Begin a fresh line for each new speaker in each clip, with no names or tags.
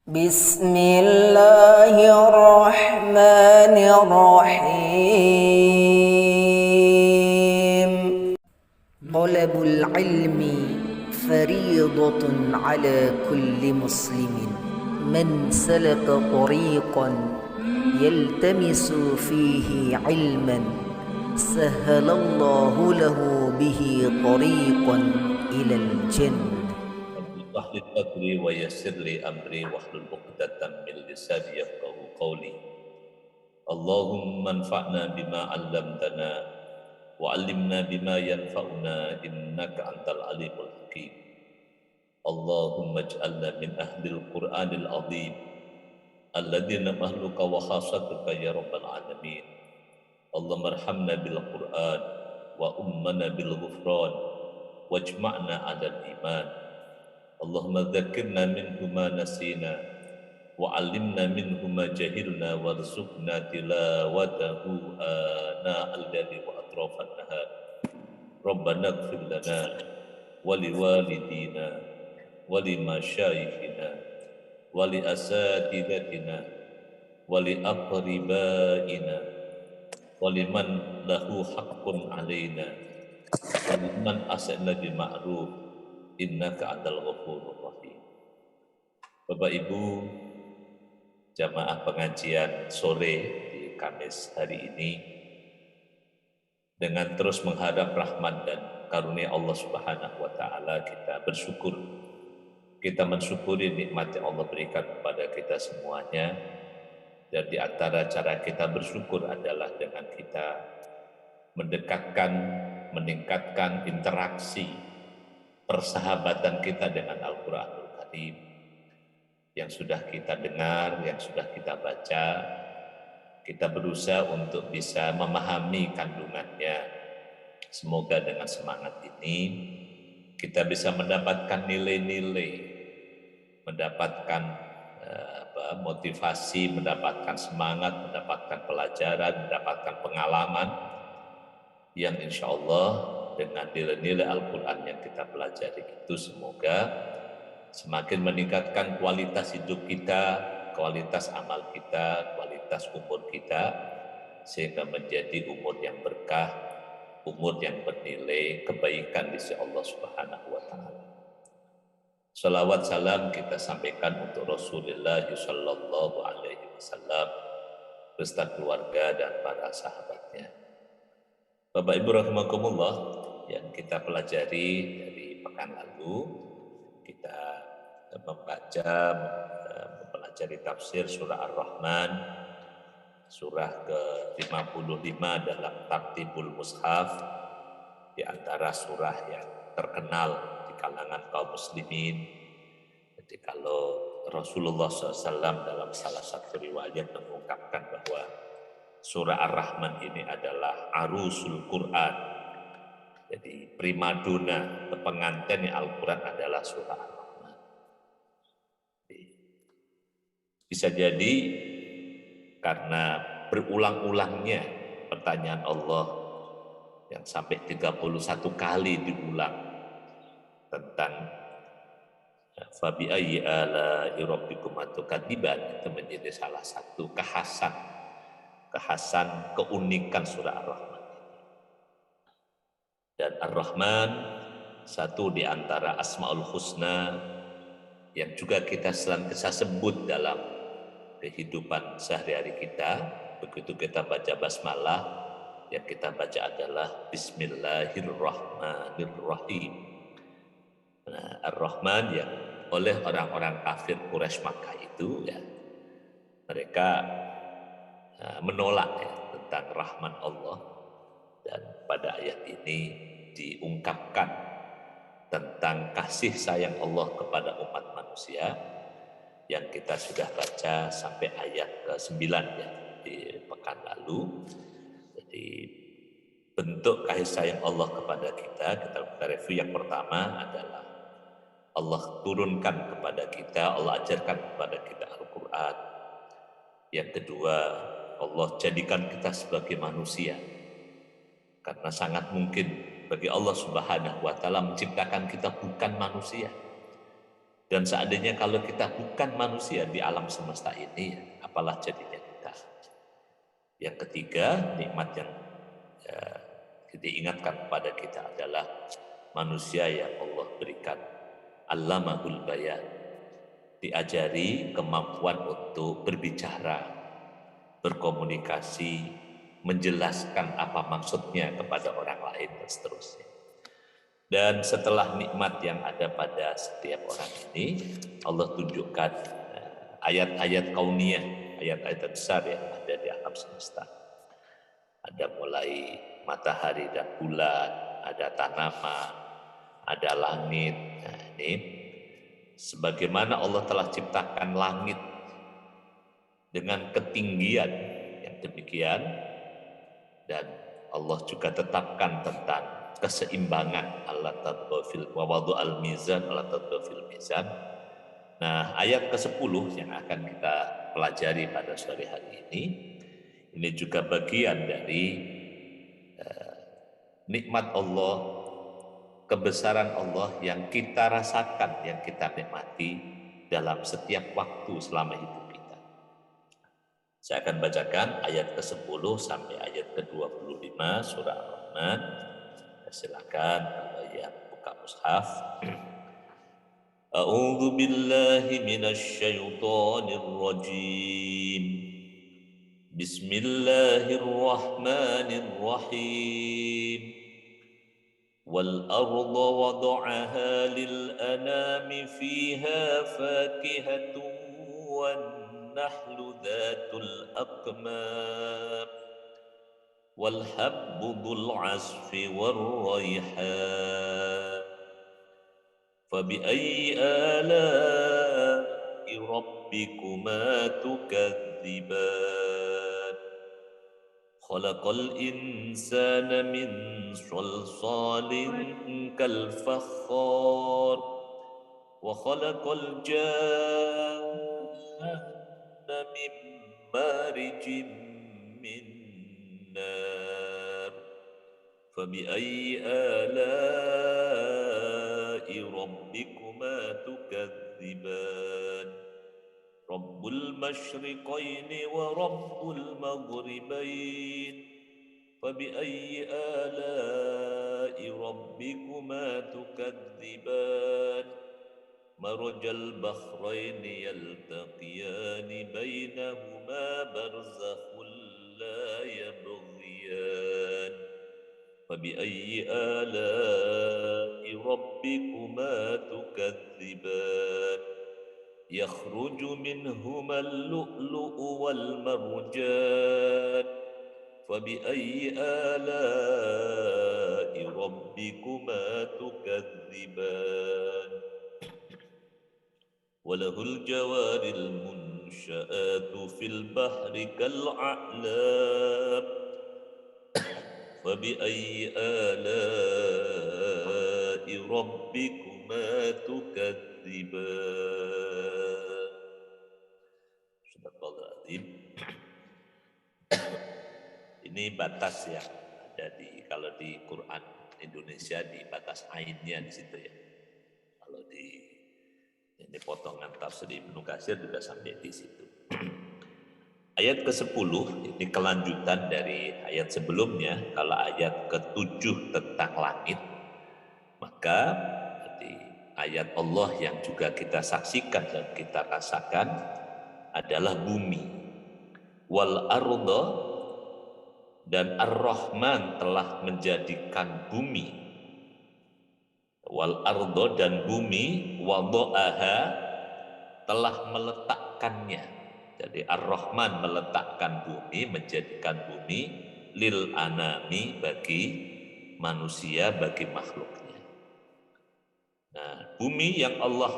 بسم الله الرحمن الرحيم طلب العلم فريضة على كل مسلم من سلك طريقا يلتمس فيه علما سهل الله له به طريقا إلى الجنة.
Wahlul sadri wa yassir li amri wahlul 'uqdatam min lisani yafqahu qawli. Allahumma anfa'na bima 'allamtana wa 'allimna bima yanfa'una innaka antal alimul hakim. Allahumma ij'alna min ahlil Qur'anil 'azim alladziina mahluka wa khassatuka ya rabbal alamin. Allahumma arhamna bil Qur'an wa ummana bil ghufran wajma'na 'alal iman. Allahumma dzakirna minhu ma nasina wa 'allimna minhu ma jahilna warzuqna tilawatahu ana al-laili wa atrafan nahar. Rabbana ighfir lana wa liwalidina wa limasyayikhina wa li asatidatina wa li aqribaina wa liman lahu haqqun alaina wa liman asana bil ma'ruf innaka antal ghafurur rahim. Bapak Ibu jamaah pengajian sore di Kamis hari ini, dengan terus mengharap rahmat dan karunia Allah Subhanahu wa taala, kita bersyukur. Kita mensyukuri nikmat yang Allah berikan kepada kita semuanya. Dan di antara cara kita bersyukur adalah dengan kita mendekatkan, meningkatkan interaksi persahabatan kita dengan Al-Quranul Karim yang sudah kita dengar, yang sudah kita baca. Kita berusaha untuk bisa memahami kandungannya. Semoga dengan semangat ini kita bisa mendapatkan nilai-nilai, mendapatkan motivasi, mendapatkan semangat, mendapatkan pelajaran, mendapatkan pengalaman yang insya Allah dengan nilai-nilai Al-Quran yang kita pelajari itu semoga semakin meningkatkan kualitas hidup kita, kualitas amal kita, kualitas umur kita, sehingga menjadi umur yang berkah, umur yang bernilai kebaikan di sisi Allah Subhanahu wa taala. Salawat salam kita sampaikan untuk Rasulullah sallallahu alaihi wasallam beserta keluarga dan para sahabatnya. Bapak Ibu rahimakumullah, yang kita pelajari dari pekan lalu, kita mempelajari tafsir surah Ar-Rahman, surah ke-55 dalam Tartibul Mushaf, di antara surah yang terkenal di kalangan kaum muslimin. Jadi kalau Rasulullah SAW dalam salah satu riwayat mengungkapkan bahwa surah Ar-Rahman ini adalah arusul Quran. Jadi primadona, pengantin Al-Quran adalah surah Ar-Rahman. Bisa jadi karena berulang-ulangnya pertanyaan Allah yang sampai 31 kali diulang tentang fabi ayyi ala'i rabbikum tukadziban, itu menjadi salah satu kekhasan, keunikan surah Ar-Rahman. Dan Ar-Rahman satu di antara Asmaul Husna yang juga kita senantiasa sebut dalam kehidupan sehari-hari kita. Begitu kita baca basmalah, yang kita baca adalah Bismillahirrahmanirrahim. Nah, Ar-Rahman yang oleh orang-orang kafir Quraisy Makkah itu, ya, mereka menolak tentang rahman Allah. Dan pada ayat ini diungkapkan tentang kasih sayang Allah kepada umat manusia yang kita sudah baca sampai ayat ke-9 ya, di pekan lalu. Jadi bentuk kasih sayang Allah kepada kita review. Yang pertama adalah Allah turunkan kepada kita, Allah ajarkan kepada kita Al-Quran. Yang kedua, Allah jadikan kita sebagai manusia. Karena sangat mungkin bagi Allah Subhanahu wa taala menciptakan kita bukan manusia. Dan seandainya kalau kita bukan manusia di alam semesta ini, apalah jadinya kita. Yang ketiga, nikmat yang diingatkan kepada kita adalah manusia yang Allah berikan allamahul bayan, diajari kemampuan untuk berbicara, berkomunikasi, menjelaskan apa maksudnya kepada orang lain dan seterusnya. Dan setelah nikmat yang ada pada setiap orang ini, Allah tunjukkan ayat-ayat kauniyah, ayat-ayat besar yang ada di alam semesta. Ada mulai matahari dan bulan, ada tanaman, ada langit. Nah, ini sebagaimana Allah telah ciptakan langit dengan ketinggian yang demikian, dan Allah juga tetapkan tentang keseimbangan Allah tadbafil wa wadu'al mizan Allah tadbafil mizan. Nah, ayat ke-10 yang akan kita pelajari pada sore hari ini juga bagian dari nikmat Allah, kebesaran Allah yang kita rasakan, yang kita nikmati dalam setiap waktu selama hidup kita. Saya akan bacakan ayat ke-10 sampai ayat ke-25 surah Ar-Rahman. Silakan kalau yang buka mushaf. A'udzu billahi minasy syaithanir rajim. Bismillahirrahmanirrahim. Wal arda wada'aha lil anami fiha fakihatun wan nahlu dhatul aqmam والحب ذو العصف والريحان فبأي آلاء ربكما تكذبان خلق الإنسان من صلصال كالفخار وخلق الجان من مارج من النار فبأي آلاء ربكما تكذبان رب المشرقين ورب المغربين فبأي آلاء ربكما تكذبان مرج البحرين يلتقيان بينهما برزخ لا يبغيان فبأي آلاء ربكما تكذبان يخرج منهما اللؤلؤ والمرجان فبأي آلاء ربكما تكذبان وله الجوار المنشآت في البحر كالأعلام فبأي آلاء ربكما تكذبان. Subhanallah azim. Ini batas yang ada kalau di Quran Indonesia di batas ainnya di situ ya. Kalau di ini potongan tafsir Ibnu Katsir juga sampai di situ. Ayat ke-10 ini kelanjutan dari ayat sebelumnya. Kalau ayat ke-7 tentang langit, maka di ayat Allah yang juga kita saksikan dan kita rasakan adalah bumi. Wal arda, dan Ar-Rahman telah menjadikan bumi. Wal ardo, dan bumi, wada'aha, telah meletakkannya. Jadi Ar-Rahman meletakkan bumi, menjadikan bumi lil anami, bagi manusia, bagi makhluknya. Nah, bumi yang Allah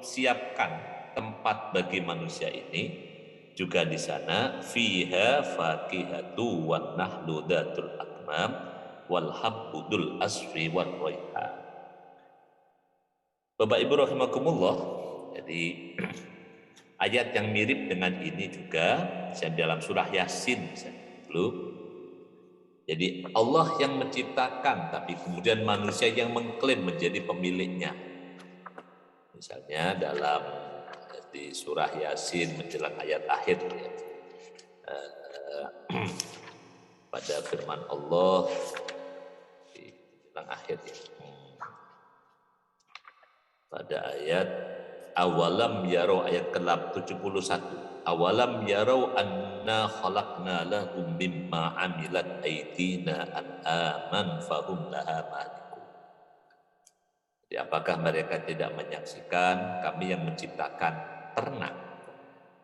siapkan tempat bagi manusia ini juga di sana fiha fakihatu wan nahlu datul akmam wal habbudul asfi wal raihan. Bapak Ibu rahimakumullah, jadi ayat yang mirip dengan ini juga dalam surah Yasin dulu. Jadi Allah yang menciptakan, tapi kemudian manusia yang mengklaim menjadi pemiliknya. Misalnya dalam di surah Yasin menjelang ayat akhir ya, pada firman Allah di menjelang akhir ya, pada ayat awalam yarau ayat ke-71, awalam yarau anna khalaqna lahum mimma amilat aydina an'aman fahum laha malikun. Jadi apakah mereka tidak menyaksikan kami yang menciptakan ternak,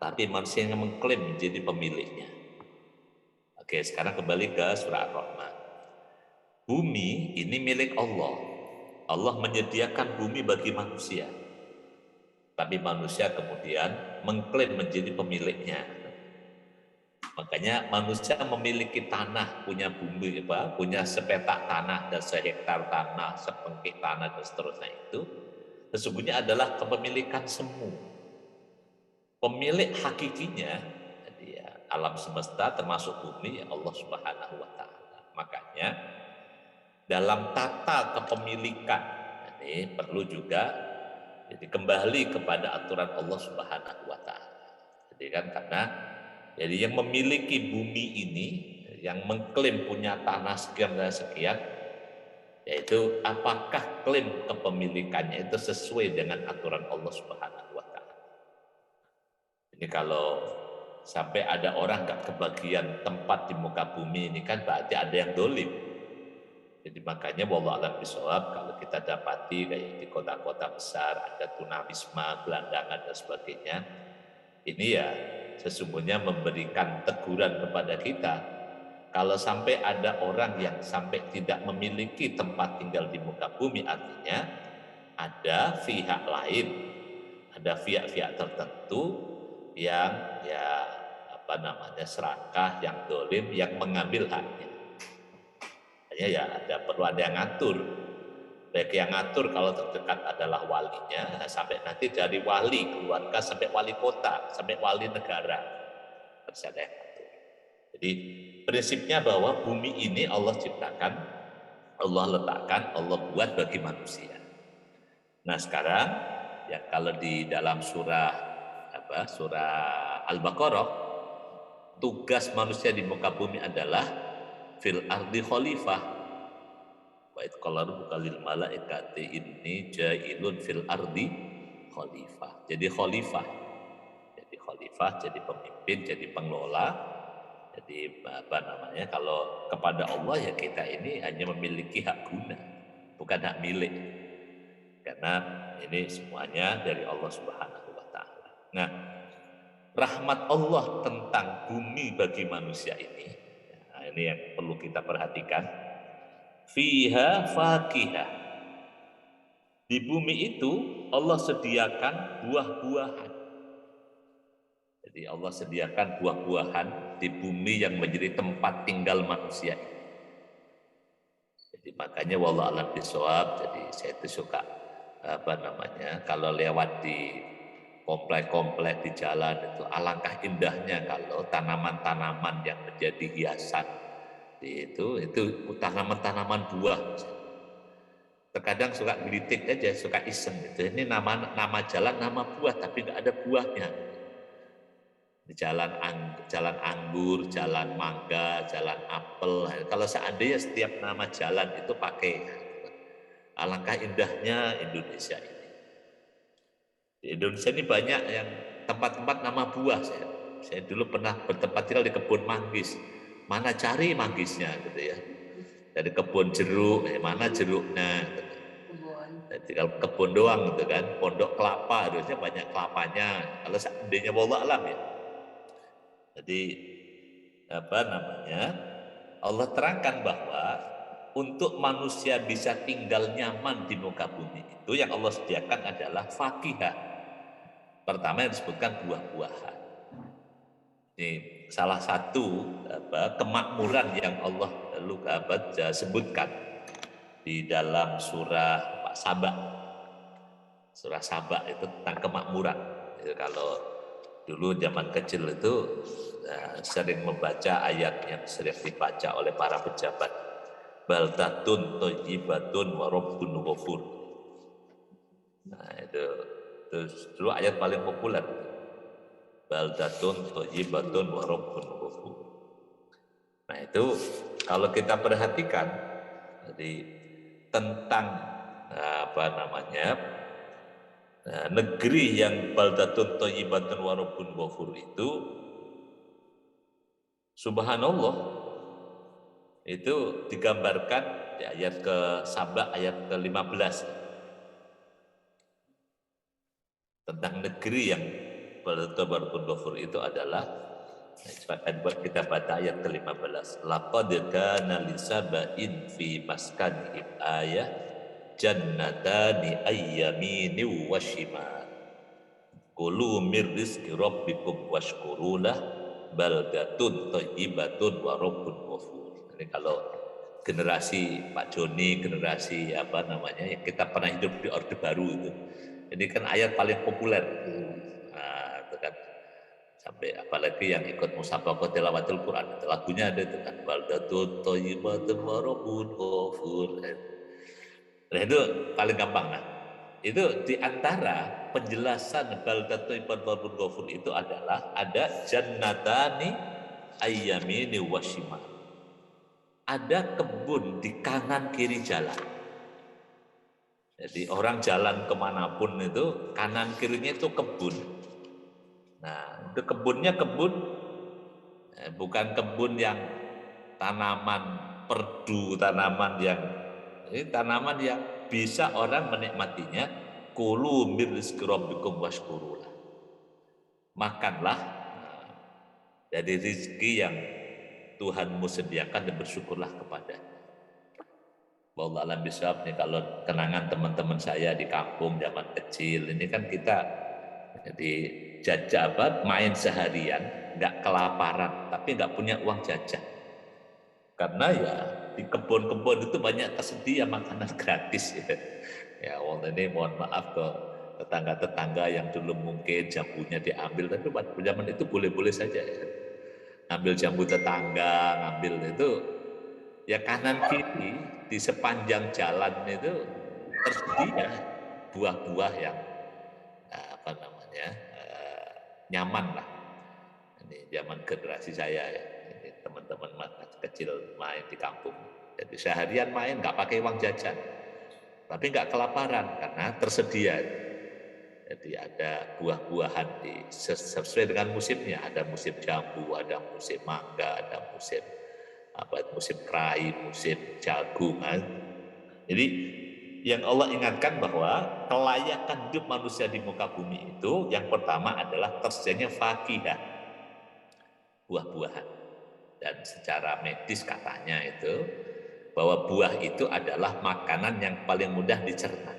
tapi manusia yang mengklaim menjadi pemiliknya. Oke, sekarang kembali ke surah Ar-Rahman. Bumi ini milik Allah. Allah menyediakan bumi bagi manusia. Tapi manusia kemudian mengklaim menjadi pemiliknya. Makanya manusia memiliki tanah, punya bumi, punya sepetak tanah dan sehektar tanah, sepengkik tanah dan seterusnya itu sesungguhnya adalah kepemilikan semu. Pemilik hakikinya jadi ya, alam semesta termasuk bumi ya Allah Subhanahu wa taala. Makanya dalam tata kepemilikan ini perlu juga jadi kembali kepada aturan Allah Subhanahu wa taala. Jadi kan karena jadi yang memiliki bumi ini, yang mengklaim punya tanah sekian dan sekian, yaitu apakah klaim kepemilikannya itu sesuai dengan aturan Allah Subhanahu wa taala. Ini kalau sampai ada orang nggak kebagian tempat di muka bumi ini kan berarti ada yang dolim. Jadi makanya wallahu a'lam bishawab, kalau kita dapati kayak di kota-kota besar ada tunawisma, gelandangan dan sebagainya, ini ya sesungguhnya memberikan teguran kepada kita. Kalau sampai ada orang yang sampai tidak memiliki tempat tinggal di muka bumi, artinya ada pihak lain, ada pihak-pihak tertentu yang ya serakah, yang dolim, yang mengambil haknya. Hanya ya perlu ada yang ngatur. Baik yang ngatur kalau terdekat adalah walinya, sampai nanti dari wali keluarga sampai wali kota, sampai wali negara harus ada yang ngatur. Jadi prinsipnya bahwa bumi ini Allah ciptakan, Allah letakkan, Allah buat bagi manusia. Nah sekarang ya kalau di dalam surah Al-Baqarah, tugas manusia di muka bumi adalah fil ardi khalifah. Wa id qala rabbuka lil malaikati inni ja'ilun fil ardi khalifah. Jadi khalifah. Jadi pemimpin, jadi pengelola. Jadi kalau kepada Allah ya kita ini hanya memiliki hak guna, bukan hak milik. Karena ini semuanya dari Allah Subhanahu wa taala. Nah, rahmat Allah tentang bumi bagi manusia ini. Nah, ini yang perlu kita perhatikan. Fiha fakihah. Di bumi itu Allah sediakan buah-buahan. Jadi Allah sediakan buah-buahan di bumi yang menjadi tempat tinggal manusia. Jadi makanya wallahu a'lam bishawab, jadi saya itu suka kalau lewat di komplek-komplek di jalan itu alangkah indahnya kalau tanaman-tanaman yang menjadi hiasan itu tanaman-tanaman buah. Terkadang suka gelitik aja, suka iseng gitu. Ini nama jalan, nama buah tapi nggak ada buahnya. Di jalan anggur, jalan mangga, jalan apel. Kalau seandainya setiap nama jalan itu pakai, alangkah indahnya Indonesia ini. Di Indonesia ini banyak yang tempat-tempat nama buah. Saya dulu pernah bertempat tinggal di kebun manggis. Mana cari manggisnya gitu ya. Dari kebun jeruk, mana jeruknya. Jadi kalau kebun doang gitu kan, pondok kelapa harusnya banyak kelapanya. Kalau seandainya wallahu alam ya. Jadi Allah terangkan bahwa untuk manusia bisa tinggal nyaman di muka bumi itu yang Allah sediakan adalah fakihah. Pertama yang disebutkan buah-buahan. Ini salah satu kemakmuran yang Allah sebutkan di dalam surah Saba. Surah Saba itu tentang kemakmuran. Itu kalau dulu zaman kecil itu sering membaca ayat yang sering dibaca oleh para pejabat. Baldatun thayyibatun wa rabbun ghafur. Nah itu Itu dulu ayat paling populer. Baldatun thayyibatun wa rabbun ghafur. Nah itu kalau kita perhatikan jadi tentang negeri yang baldatun thayyibatun wa rabbun ghafur itu, subhanallah, itu digambarkan di ayat ke Saba ayat ke-15 tentang negeri yang baldatun wa rabbun ghafur itu adalah, buat kita baca ayat ke-15. Laqad kana li saba'in fi maskanihim ayah jannatani ayyamini wa shimal. Kulu mir rizqi rabbikum washkurulah baldatun thayyibatun wa rabbun ghafur. Ini kalau generasi Pak Joni, generasi yang kita pernah hidup di Orde Baru itu. Ini kan ayat paling populer. Nah, itu kan sampai apalagi yang ikut musabaqah tilawatul Quran, lagunya ada itu kan, baldatun thayyibatun wa rabbun ghafur. Nah itu paling gampang. Nah itu diantara penjelasan baldatun thayyibatun wa rabbun ghafur itu adalah ada jannatani ayyamini wa shimal, ada kebun di kanan kiri jalan. Jadi orang jalan kemanapun itu kanan kirinya itu kebun. Nah, itu kebunnya bukan kebun yang tanaman perdu, tanaman yang bisa orang menikmatinya. Kulu mir rizqi rabbikum washkurulah. Makanlah dari rizki yang Tuhanmu sediakan dan bersyukurlah kepada. Wallahu a'lam bishawab. Nih kalau kenangan teman-teman saya di kampung zaman kecil ini kan kita jadi jajah main seharian, nggak kelaparan, tapi nggak punya uang jajan. Karena ya di kebun-kebun itu banyak tersedia makanan gratis ya. Ya Allah, ini mohon maaf ke tetangga-tetangga yang dulu mungkin jambunya diambil, tapi pada zaman itu boleh-boleh saja ya. Ambil jambu tetangga, ngambil itu ya kanan kiri di sepanjang jalan itu tersedia buah-buah yang nyaman lah. Ini zaman generasi saya ya, ini teman-teman kecil main di kampung. Jadi seharian main nggak pakai uang jajan, tapi nggak kelaparan karena tersedia. Jadi ada buah-buahan sesuai dengan musimnya. Ada musim jambu, ada musim mangga, ada musim kerai, musim jagung. Jadi yang Allah ingatkan bahwa kelayakan hidup manusia di muka bumi itu yang pertama adalah tersedianya fakihah, buah-buahan. Dan secara medis katanya itu bahwa buah itu adalah makanan yang paling mudah dicerna.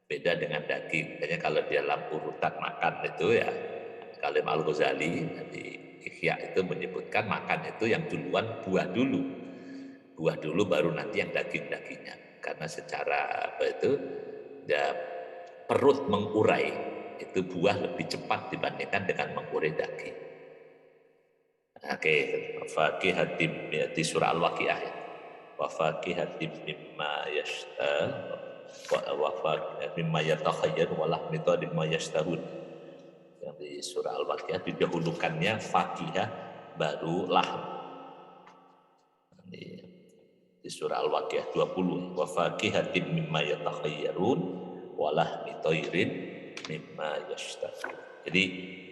Beda dengan daging. Makanya kalau di dalam urutan makan itu ya, Kalim Al-Ghazali di Ihya itu menyebutkan makan itu yang duluan buah dulu. Buah dulu baru nanti yang daging-dagingnya. Karena secara ya, perut mengurai itu buah lebih cepat dibandingkan dengan mengurai daging. Oke, fakihatim ya, di surah Al-Waqiah ya. Wa fakihatim mimma mimma yatakhayyar wa lahmi mimma yashtarun. Yang di surah Al-Waqiah didahulukannya fakihah baru lahm. Di surah Al-Waqiah 20, wa fakihatin mimma yatakhayyarun wa lahmi thayrin mimma yashtarun. Jadi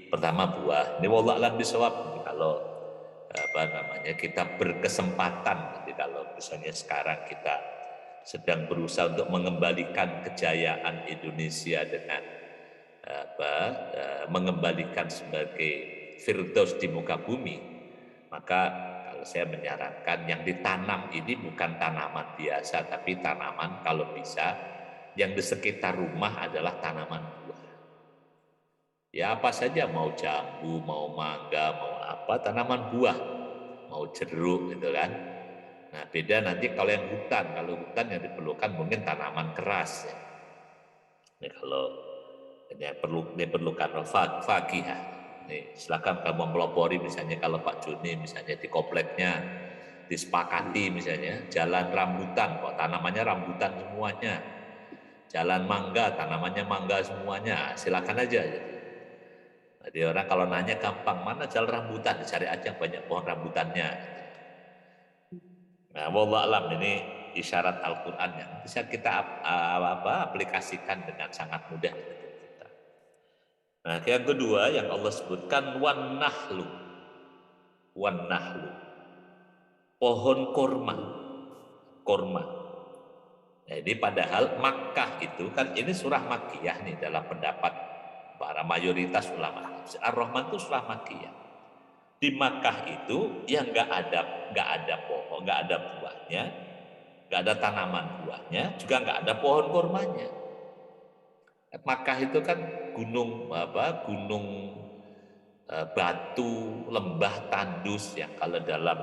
pertama buah. Ini wallahu a'lam bishawab. Kalau kita berkesempatan, jadi kalau misalnya sekarang kita sedang berusaha untuk mengembalikan kejayaan Indonesia dengan mengembalikan sebagai firdaus di muka bumi, maka saya menyarankan yang ditanam ini bukan tanaman biasa, tapi tanaman kalau bisa yang di sekitar rumah adalah tanaman buah. Ya apa saja, mau jambu, mau mangga, mau apa, tanaman buah, mau jeruk gitu kan. Nah beda nanti kalau yang hutan, yang diperlukan mungkin tanaman keras ya. Ini kalau diperlukan fakihah. Nih, silakan kamu melopori misalnya kalau Pak Joni misalnya di kompleknya disepakati misalnya jalan rambutan, kok tanamannya rambutan semuanya. Jalan mangga, tanamannya mangga semuanya, silakan aja. Jadi orang kalau nanya gampang, mana jalan rambutan, dicari aja banyak pohon rambutannya. Nah, wallah alam, ini isyarat Al-Quran yang bisa kita aplikasikan dengan sangat mudah di negeri kita. Nah, yang kedua yang Allah sebutkan wan nahlu, pohon kurma, kurma. Nah, ini padahal Makkah itu kan ini surah Makkiyah nih dalam pendapat para mayoritas ulama. Ar-Rahman itu surah Makkiyah. Di Makkah itu yang nggak ada pohon, nggak ada buahnya, nggak ada tanaman buahnya, juga nggak ada pohon kurmanya. Makkah itu kan gunung batu, lembah tandus yang kalau dalam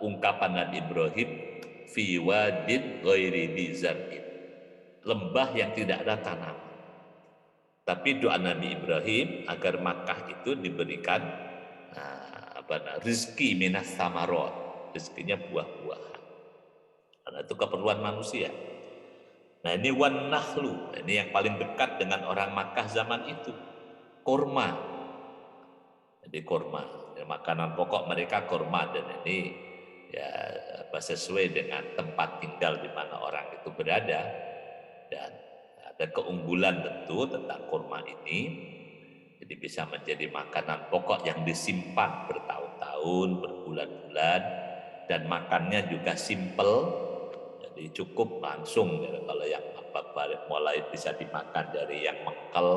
ungkapan Nabi Ibrahim fi wadin ghairi dzar'in, lembah yang tidak ada tanaman. Tapi doa Nabi Ibrahim agar Makkah itu diberikan rizki minas samarot, rizkinya buah-buahan, karena itu keperluan manusia. Nah, ini wan nahlu, ini yang paling dekat dengan orang Makkah zaman itu, kurma. Jadi kurma, ya, makanan pokok mereka kurma, dan ini ya sesuai dengan tempat tinggal di mana orang itu berada, dan ada keunggulan tentu tentang kurma ini. Jadi bisa menjadi makanan pokok yang disimpan bertahun-tahun, berbulan-bulan, dan makannya juga simple. Jadi cukup langsung ya, kalau yang mulai bisa dimakan dari yang mengkel,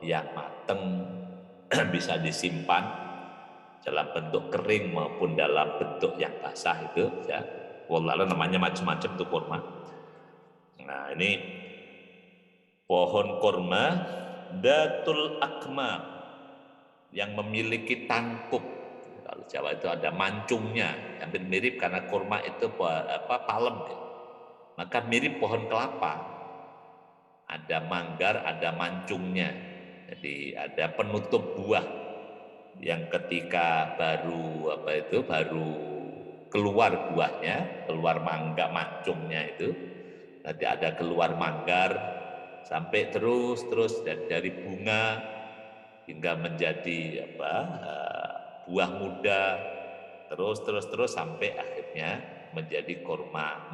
yang mateng, bisa disimpan dalam bentuk kering maupun dalam bentuk yang basah itu ya. Wallah namanya macam-macam tuh kurma. Nah, ini pohon kurma datul akmam yang memiliki tangkup. Kalau Jawa itu ada mancungnya, hampir mirip karena kurma itu palem ya. Maka mirip pohon kelapa. Ada manggar, ada mancungnya. Jadi ada penutup buah yang ketika baru keluar buahnya, keluar mangga mancungnya itu, nanti ada keluar manggar sampai terus dari bunga hingga menjadi buah muda, terus sampai akhirnya menjadi kurma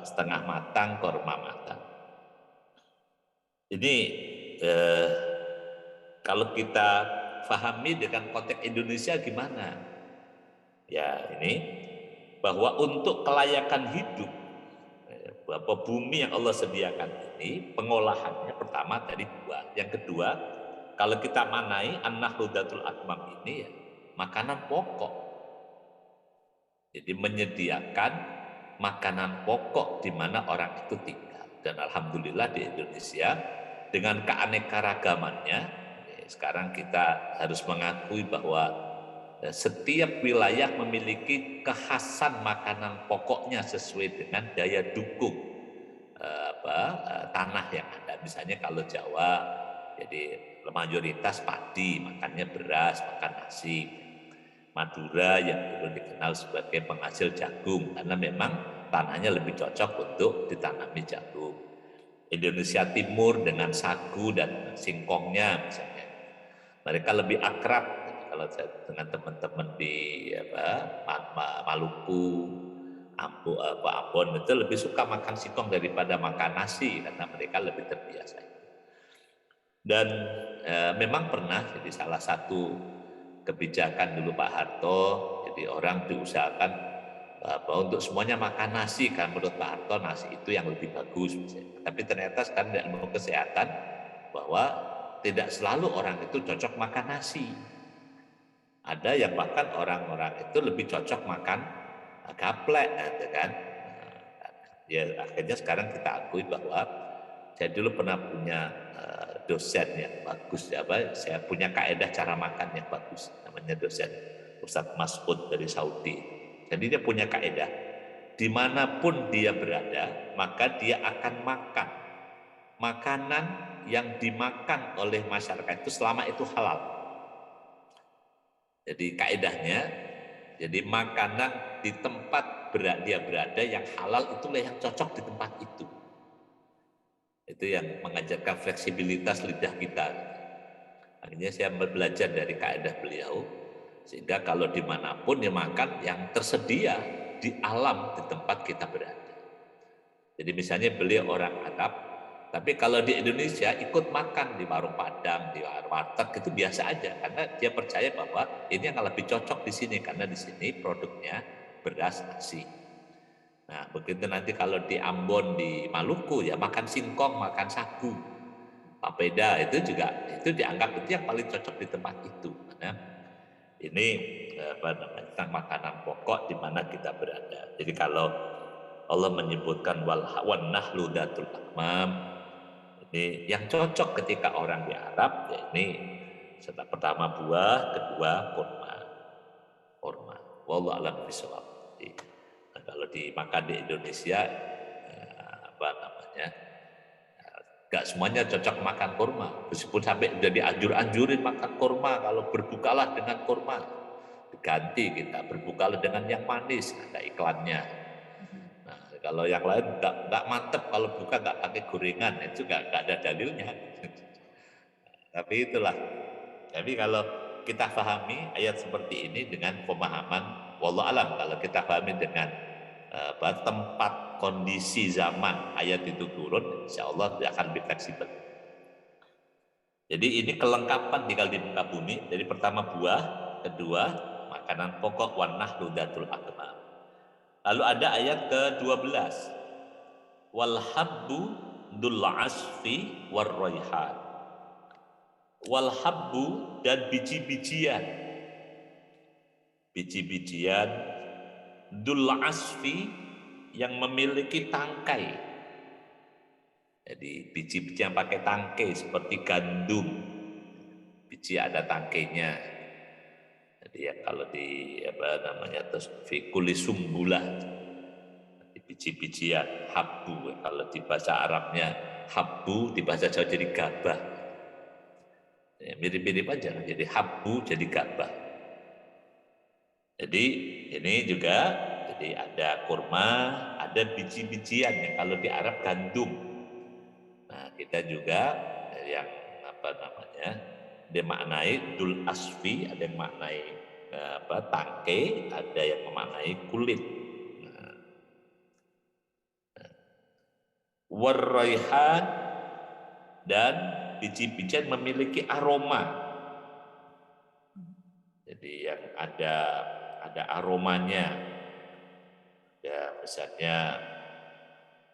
setengah matang, kurma matang. Jadi kalau kita pahami dengan konteks Indonesia gimana? Ya ini bahwa untuk kelayakan hidup, bahwa bumi yang Allah sediakan ini pengolahannya pertama dari buah, yang kedua kalau kita manai an-nakhludatul akmam ini ya makanan pokok. Jadi menyediakan makanan pokok di mana orang itu tinggal. Dan alhamdulillah di Indonesia dengan keanekaragamannya, sekarang kita harus mengakui bahwa setiap wilayah memiliki kekhasan makanan pokoknya sesuai dengan daya dukung tanah yang ada. Misalnya kalau Jawa, jadi mayoritas padi, makannya beras, makan nasi. Madura yang dulu dikenal sebagai penghasil jagung karena memang tanahnya lebih cocok untuk ditanami jagung. Indonesia Timur dengan sagu dan singkongnya misalnya, mereka lebih akrab. Kalau saya dengan teman-teman di Maluku, Ambon itu lebih suka makan singkong daripada makan nasi karena mereka lebih terbiasa. Dan memang pernah jadi salah satu kebijakan dulu Pak Harto, jadi orang diusahakan bahwa untuk semuanya makan nasi, kan menurut Pak Harto nasi itu yang lebih bagus misalnya. Tapi ternyata sekarang dari ilmu kesehatan bahwa tidak selalu orang itu cocok makan nasi. Ada yang bahkan orang-orang itu lebih cocok makan gaplek gitu kan. Ya akhirnya sekarang kita akui bahwa saya dulu pernah punya dosen yang bagus, saya punya kaedah cara makan yang bagus, namanya dosen Ustadz Mas'ud dari Saudi. Jadi dia punya kaedah, dimanapun dia berada, maka dia akan makan makanan yang dimakan oleh masyarakat itu selama itu halal. Jadi kaedahnya, jadi makanan di tempat dia berada yang halal itulah yang cocok di tempat itu. Itu yang mengajarkan fleksibilitas lidah kita. Akhirnya saya belajar dari kaidah beliau, sehingga kalau dimanapun ya makan yang tersedia di alam di tempat kita berada. Jadi misalnya beliau orang Arab, tapi kalau di Indonesia ikut makan di warung Padang, di warteg itu biasa aja, karena dia percaya bahwa ini yang lebih cocok di sini, karena di sini produknya beras nasi. Nah, begitu nanti kalau di Ambon, di Maluku ya makan singkong, makan sagu, papeda itu juga itu dianggap itu yang paling cocok di tempat itu. Karena ini tentang makanan pokok di mana kita berada. Jadi kalau Allah menyebutkan wan nahlu datul akmam, ini yang cocok ketika orang di Arab ya ini setelah pertama buah, kedua kurma. Kurma. Wallahu a'lam bishawab. Nah, kalau dimakan di Indonesia gak semuanya cocok makan kurma, meskipun sampai udah dianjur-anjurin makan kurma, kalau berbukalah dengan kurma, diganti kita berbukalah dengan yang manis, ada iklannya. Nah, kalau yang lain nggak mantep, kalau buka nggak pakai gorengan, itu nggak ada dalilnya. Tapi itulah. Jadi kalau kita pahami ayat seperti ini dengan pemahaman wallahu alam, kalau kita pahami dengan tempat kondisi zaman ayat itu turun, insya Allah dia akan lebih fleksibel. Jadi ini kelengkapan tinggal di muka bumi. Jadi pertama buah, kedua makanan pokok warnah ludatul akmam. Lalu ada ayat ke-12. Wal habbu dul asfi war raihan. Wal habbu dan biji-bijian. Biji-bijian dul asfi yang memiliki tangkai. Jadi biji-biji yang pakai tangkai seperti gandum, biji ada tangkainya. Jadi ya kalau di terus fikuli sumbulah, biji-bijian habbu. Kalau di bahasa Arabnya habbu, di bahasa Jawa jadi gabah. Ya, mirip-mirip aja, jadi habbu jadi gabah. Jadi ini juga, jadi ada kurma, ada biji-bijian yang kalau di Arab gandum. Nah, kita juga yang dimaknai dul asfi, ada yang maknai tangkai, ada yang memaknai kulit. Warraihan dan biji-bijian memiliki aroma. Jadi yang ada aromanya. Ya, misalnya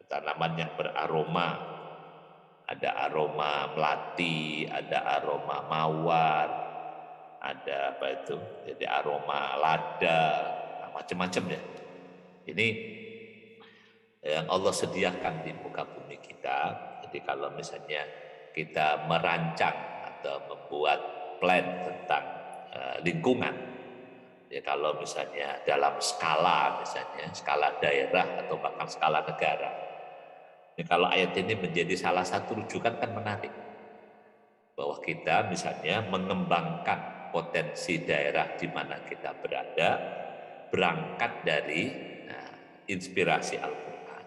tanaman yang beraroma, ada aroma melati, ada aroma mawar, ada jadi aroma lada, macam-macam ya. Ini yang Allah sediakan di muka bumi kita. Jadi kalau misalnya kita merancang atau membuat plan tentang lingkungan, ya kalau misalnya dalam skala, misalnya skala daerah atau bahkan skala negara, ya kalau ayat ini menjadi salah satu rujukan kan menarik, bahwa kita misalnya mengembangkan potensi daerah di mana kita berada berangkat dari inspirasi Al-Quran.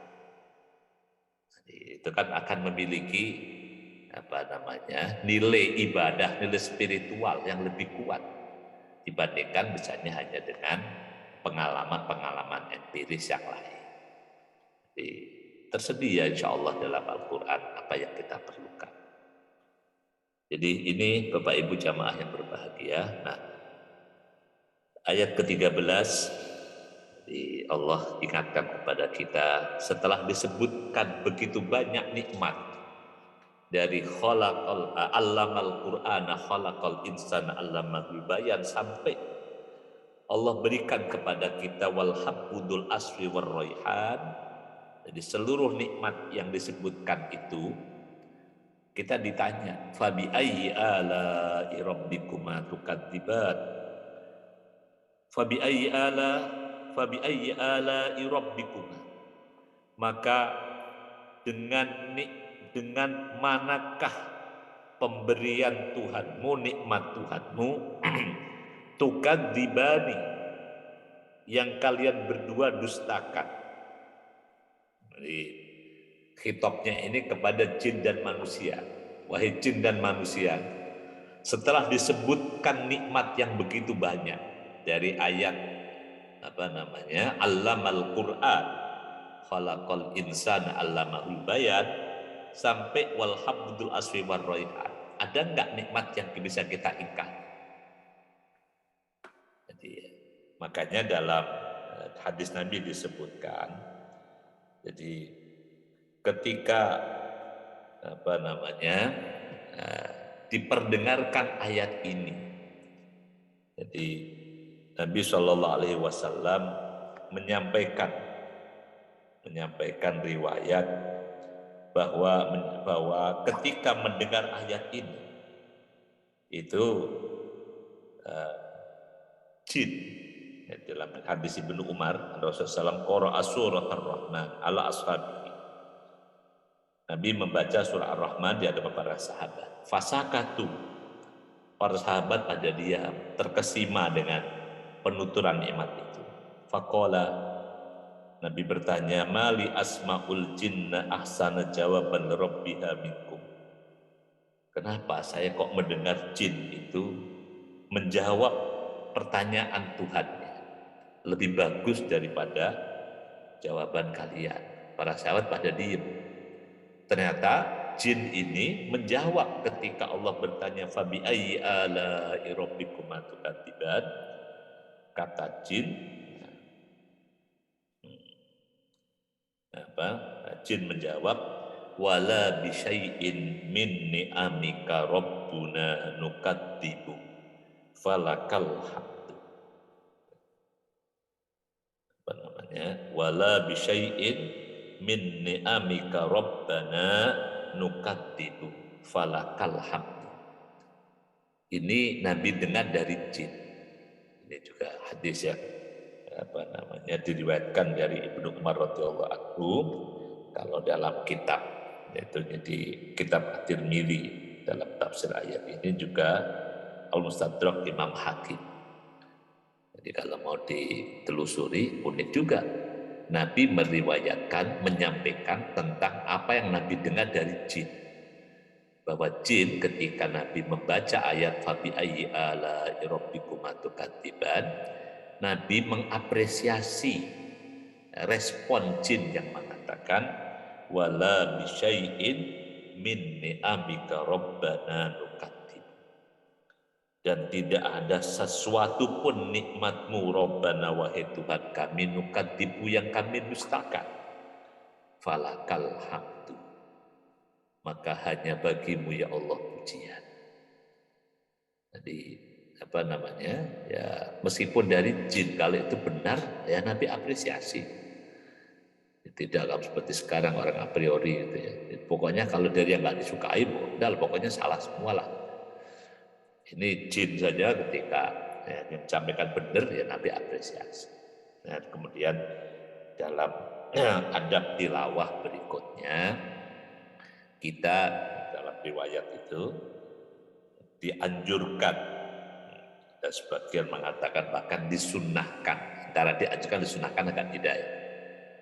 Jadi, itu kan akan memiliki nilai ibadah, nilai spiritual yang lebih kuat dibandingkan misalnya hanya dengan pengalaman-pengalaman empiris yang lain. Jadi, tersedia insya Allah dalam Al-Quran apa yang kita perlukan. Jadi ini Bapak Ibu jamaah yang berbahagia. Nah, ayat ke-13 Allah ingatkan kepada kita setelah disebutkan begitu banyak nikmat dari allamal Qur'ana khalaqal insana allamahul bayan, sampai Allah berikan kepada kita wal habbudul asfi war raihan. Jadi seluruh nikmat yang disebutkan itu kita ditanya fabi ayyi ala'i rabbikuma tukadziban. Fabi ayyi ala'i rabbikuma, maka dengan manakah pemberian Tuhanmu, nikmat Tuhanmu, tukadzibani, yang kalian berdua dustakan. Jadi Khitabnya ini kepada jin dan manusia. Wahai jin dan manusia, setelah disebutkan nikmat yang begitu banyak dari ayat Allamal Qur'an, khalaqal insana allamahul bayan, sampai wal habdul aswi war raihan. Ada enggak nikmat yang bisa kita ingkar? Jadi makanya dalam hadis Nabi disebutkan, jadi ketika diperdengarkan ayat ini, jadi Nabi Shallallahu Alaihi Wasallam menyampaikan riwayat bahwa ketika mendengar ayat ini itu jin, dalam hadis Ibnu Umar, Rasulullah SAW qara'a surat Ar-Rahman ala ashabihi. Nabi membaca surah Ar-Rahman di hadapan para sahabat. Fasakatu, para sahabat pada diam, terkesima dengan penuturan nikmat itu. Faqala, Nabi bertanya, mali asma'ul jinna ahsana jawaban rabbiha minkum. Kenapa saya kok mendengar jin itu menjawab pertanyaan Tuhannya lebih bagus daripada jawaban kalian? Para sahabat pada diem. Ternyata jin ini menjawab ketika Allah bertanya, fabi ayyi ala'i rabbikuma tukadziban. Kata jin, jin menjawab, wala bi syai'in min ni'amika rabbuna nukadzibu falakal hamdu. Wala bi syai'in min ni'amika rabbana nukadzibu falakal hamdu. Ini Nabi dengar dari jin. Ini juga hadis yang diriwayatkan dari Ibnu Umar radhiyallahu anhu. Kalau dalam kitab, yaitu di kitab At-Tirmidzi, dalam tafsir ayat ini juga Al-Mustadrak Imam Hakim. Jadi kalau mau ditelusuri, unik juga. Nabi meriwayatkan, menyampaikan tentang apa yang Nabi dengar dari jin. Bahwa jin ketika Nabi membaca ayat fabi ayyi ala'i rabbikuma tukadziban, Nabi mengapresiasi respon jin yang mengatakan wala bi syai'in min ni'amika rabbana nukadzibu. Dan tidak ada sesuatu pun nikmatmu Rabbana wahai Tuhan kami nukadzibu yang kami dustakan. Falakal hamdu. Maka hanya bagimu ya Allah pujian. Jadi ya meskipun dari jin kalau itu benar ya Nabi apresiasi. Tidak seperti sekarang orang a priori gitu ya. Pokoknya kalau dari yang nggak disukai, pokoknya salah semua lah. Ini jin saja ketika yang disampaikan benar ya Nabi apresiasi. Nah, kemudian dalam adab tilawah berikutnya kita dalam riwayat itu dianjurkan dan sebagian mengatakan bahkan disunnahkan. Antara dianjurkan disunnahkan agak tidak ya.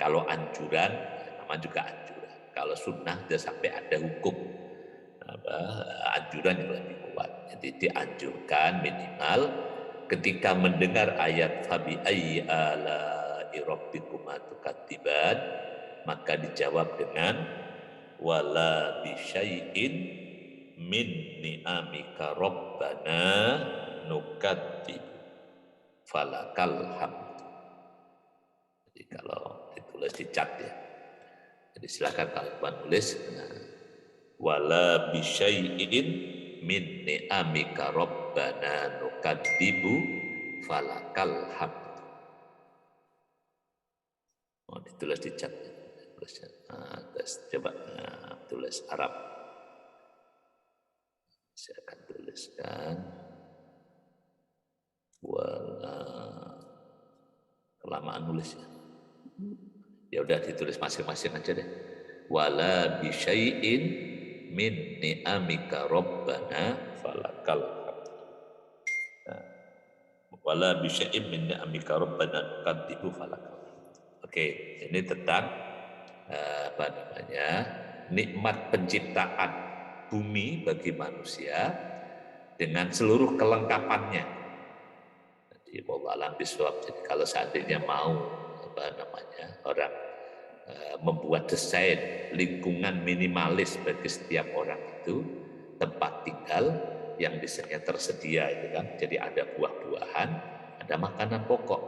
Kalau anjuran nama juga anjuran. Kalau sunnah sudah sampai ada hukum anjuran yang lebih kuat. Jadi dianjurkan minimal ketika mendengar ayat fabi ayyi ala'i rabbikuma tukadziban, maka dijawab dengan wala bi syai'in min ni'amika rabbana nukadzibu falakal hamdu. Jadi kalau ditulis di cat ya. Jadi silakan kalau menulis wala bi syai'in min ni'amika rabbana nukadzibu falakal hamdu. Oh, ditulis di cat. Coba tulis Arab. Saya akan tuliskan wala, kelamaan nulisnya. Ya udah ditulis masing-masing aja deh. Wala bi syai'in min ni'amika rabbana falakal hamdu. Wala bi syai'in min ni'amika rabbana nukadzibu falakal hamdu. Oke, ini tentang nikmat penciptaan bumi bagi manusia dengan seluruh kelengkapannya. Jadi wallahualam bisawab. Jadi kalau seandainya mau orang membuat desain lingkungan minimalis bagi setiap orang itu, tempat tinggal yang misalnya tersedia itu kan, jadi ada buah-buahan, ada makanan pokok.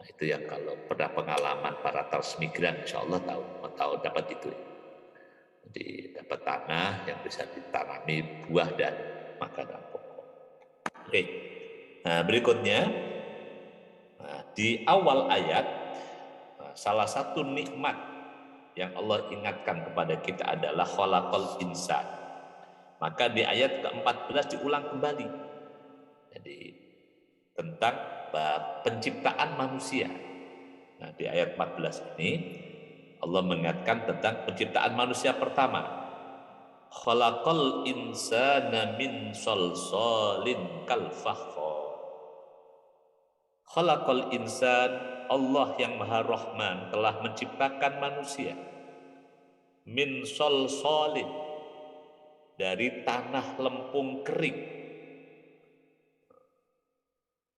Nah, itu yang kalau pernah pengalaman para transmigran insya Allah tahu dapat itu. Jadi dapat tanah yang bisa ditanami buah dan makanan pokok. Oke, nah berikutnya di awal ayat salah satu nikmat yang Allah ingatkan kepada kita adalah khalaqal insan. Maka di ayat ke-14 diulang kembali. Jadi tentang penciptaan manusia. Nah, di ayat 14 ini Allah mengingatkan tentang penciptaan manusia pertama. Khalaqal insana min salsalin kal fakhar. Khalaqal insan, Allah yang Maha Rahman telah menciptakan manusia min salsalin, dari tanah lempung kering,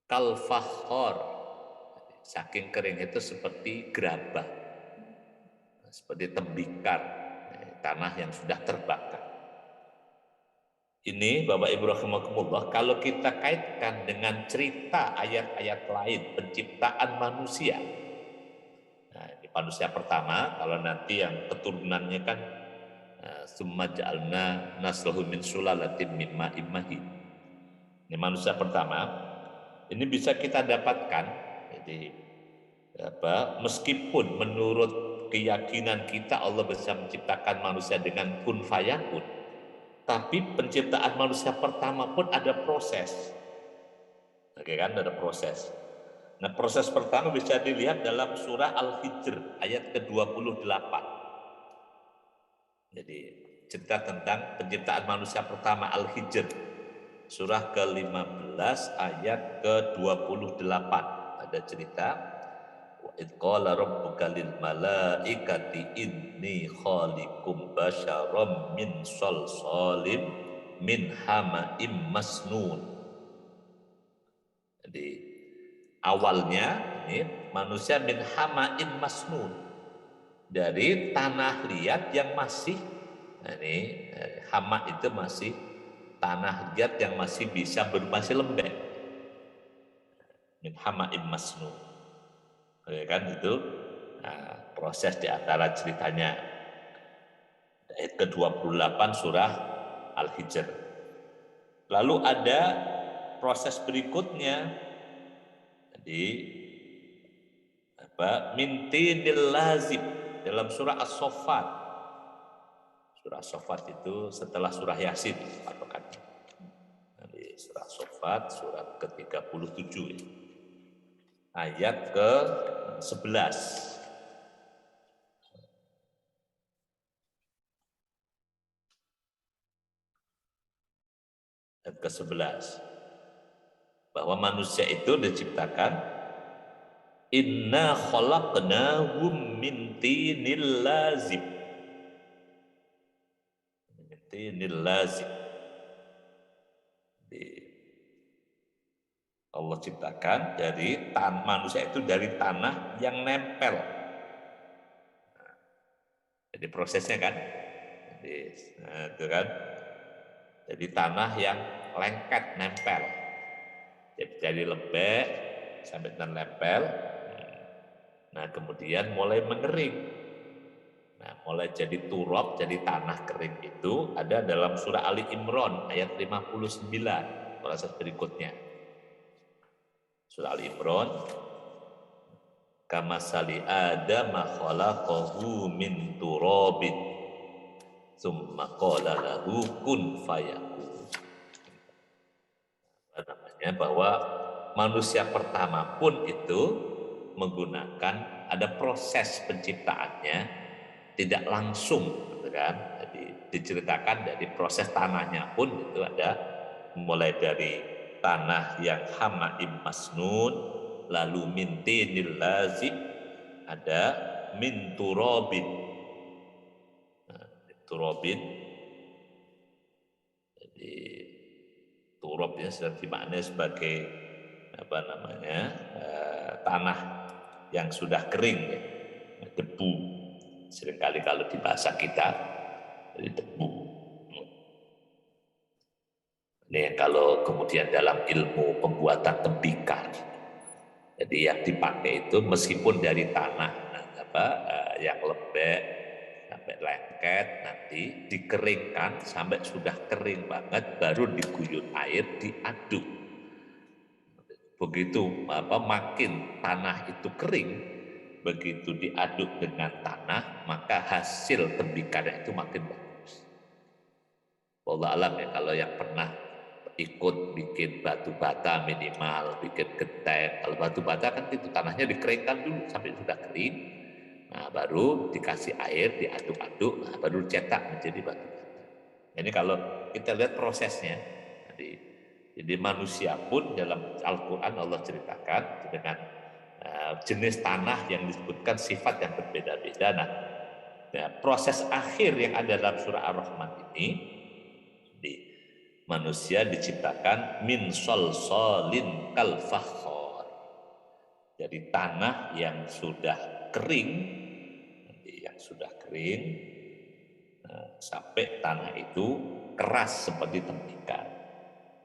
kal fakhar, saking kering itu seperti gerabah, seperti tembikar, tanah yang sudah terbakar. Ini Bapak Ibu rahimakumullah, kalau kita kaitkan dengan cerita ayat-ayat lain penciptaan manusia. Nah, ini manusia pertama, kalau nanti yang keturunannya kan summa ja'alna naslahu min sulalatin min ma'in mahin. Ini manusia pertama. Ini bisa kita dapatkan, jadi meskipun menurut keyakinan kita Allah bisa menciptakan manusia dengan kun fayakun, tapi penciptaan manusia pertama pun ada proses. Oke kan, ada proses. Nah, proses pertama bisa dilihat dalam surah Al-Hijr ayat ke-28. Jadi cerita tentang penciptaan manusia pertama, Al-Hijr surah ke-15 ayat ke-28. Ada cerita, wa idh qala rabbuka lil malaikati inni khaliqum basyaram min salsalim min hama'im masnun. Jadi awalnya ini manusia min hama'im masnun, dari tanah liat yang masih, hama itu masih tanah liat yang masih bisa masih lembek, min hama'im masnun. Oke kan itu proses di antara ceritanya. Ayat ke-28 surah Al-Hijr. Lalu ada proses berikutnya, jadi min tinil lazib dalam surah As-Saffat. Surah As-Saffat itu setelah surah Yasin patokannya. Di surah As-Saffat surat ke-37 ayat ke-11. Ayat ke-11. Bahwa manusia itu diciptakan inna khalaqnahum min tinil lazib. Min tinil lazib. Allah ciptakan dari manusia itu dari tanah yang nempel. Jadi prosesnya kan, itu kan, jadi tanah yang lengket nempel, jadi lembek sampai dan nempel. Nah kemudian mulai mengering. Nah mulai jadi turab, jadi tanah kering itu ada dalam surah Ali Imran ayat 59, proses berikutnya. Surah Al-Imran, kamasali Adam khalaqahu min turabin tsumma qala lahu kun fayakun. Namanya bahwa manusia pertama pun itu menggunakan, ada proses penciptaannya tidak langsung, gitu kan? Jadi diceritakan dari proses tanahnya pun itu ada, mulai dari tanah yang hama'im masnun, lalu min tinil lazib, ada min turabin, turobin. Jadi turobnya sedang dimaknai sebagai tanah yang sudah kering, ya, debu. Seringkali kalau di bahasa kita jadi debu. Ini kalau kemudian dalam ilmu pembuatan tembikar, jadi yang dipakai itu meskipun dari tanah yang lembek sampai lengket, nanti dikeringkan sampai sudah kering banget, baru diguyur air, diaduk. Begitu makin tanah itu kering, begitu diaduk dengan tanah, maka hasil tembikannya itu makin bagus. Wallah alam ya, kalau yang pernah ikut bikin batu bata minimal, bikin genteng. Kalau batu bata kan itu tanahnya dikeringkan dulu sampai sudah kering. Nah, baru dikasih air, diaduk-aduk, nah, baru cetak menjadi batu bata. Ini kalau kita lihat prosesnya. Jadi manusia pun dalam Al-Quran Allah ceritakan dengan jenis tanah yang disebutkan sifat yang berbeda-beda. Nah, proses akhir yang ada dalam surah Ar-Rahman ini, manusia diciptakan min solsolin kal fakhor. Jadi tanah yang sudah kering, sampai tanah itu keras seperti tembikar.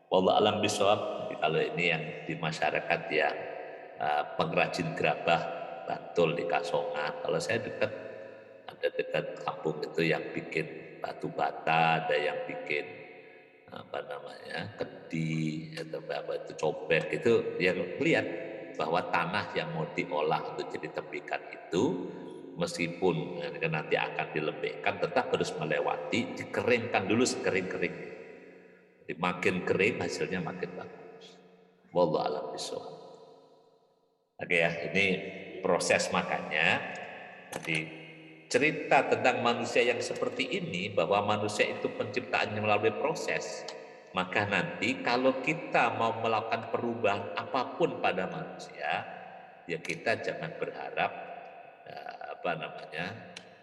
Wallah alam bisawab. Jadi kalau ini yang di masyarakat yang pengrajin gerabah Bantul di Kasongan. Kalau saya ada dekat kampung itu yang bikin batu bata, ada yang bikin kendi atau itu cobek, itu yang lihat bahwa tanah yang mau diolah untuk jadi tembikan itu meskipun nanti akan dilembekkan tetap harus melewati dikeringkan dulu sekering-kering. Jadi makin kering hasilnya makin bagus. Wallahu a'lam bishawab. Oke ya, ini proses makanya. Jadi cerita tentang manusia yang seperti ini, bahwa manusia itu penciptaannya melalui proses, maka nanti kalau kita mau melakukan perubahan apapun pada manusia, ya kita jangan berharap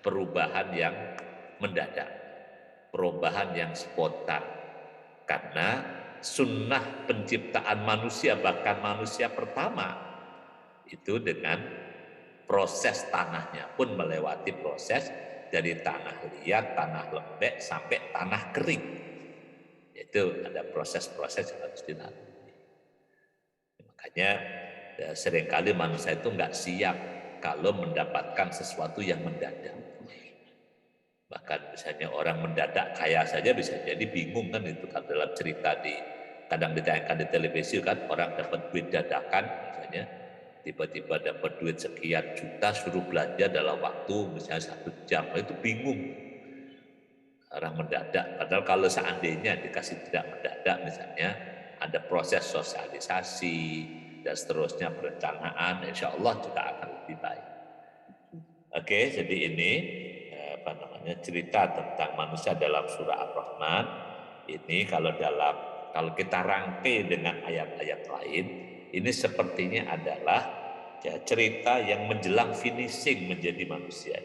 perubahan yang mendadak, perubahan yang spontan, karena sunnah penciptaan manusia, bahkan manusia pertama itu dengan proses tanahnya pun melewati proses dari tanah liat, tanah lembek sampai tanah kering. Itu ada proses-proses yang harus dilalui. Makanya seringkali manusia itu nggak siap kalau mendapatkan sesuatu yang mendadak. Bahkan misalnya orang mendadak kaya saja bisa jadi bingung kan, itu kan dalam cerita kadang ditayangkan di televisi kan, orang dapat duit dadakan misalnya, tiba-tiba dapat duit sekian juta, suruh belanja dalam waktu misalnya 1 jam, itu bingung orang mendadak. Padahal kalau seandainya dikasih tidak mendadak, misalnya ada proses sosialisasi dan seterusnya, perencanaan, insya Allah juga akan lebih baik. Oke, jadi ini cerita tentang manusia dalam surah Ar-Rahman. Ini kalau kita rangkai dengan ayat-ayat lain, ini sepertinya adalah cerita yang menjelang finishing menjadi manusia.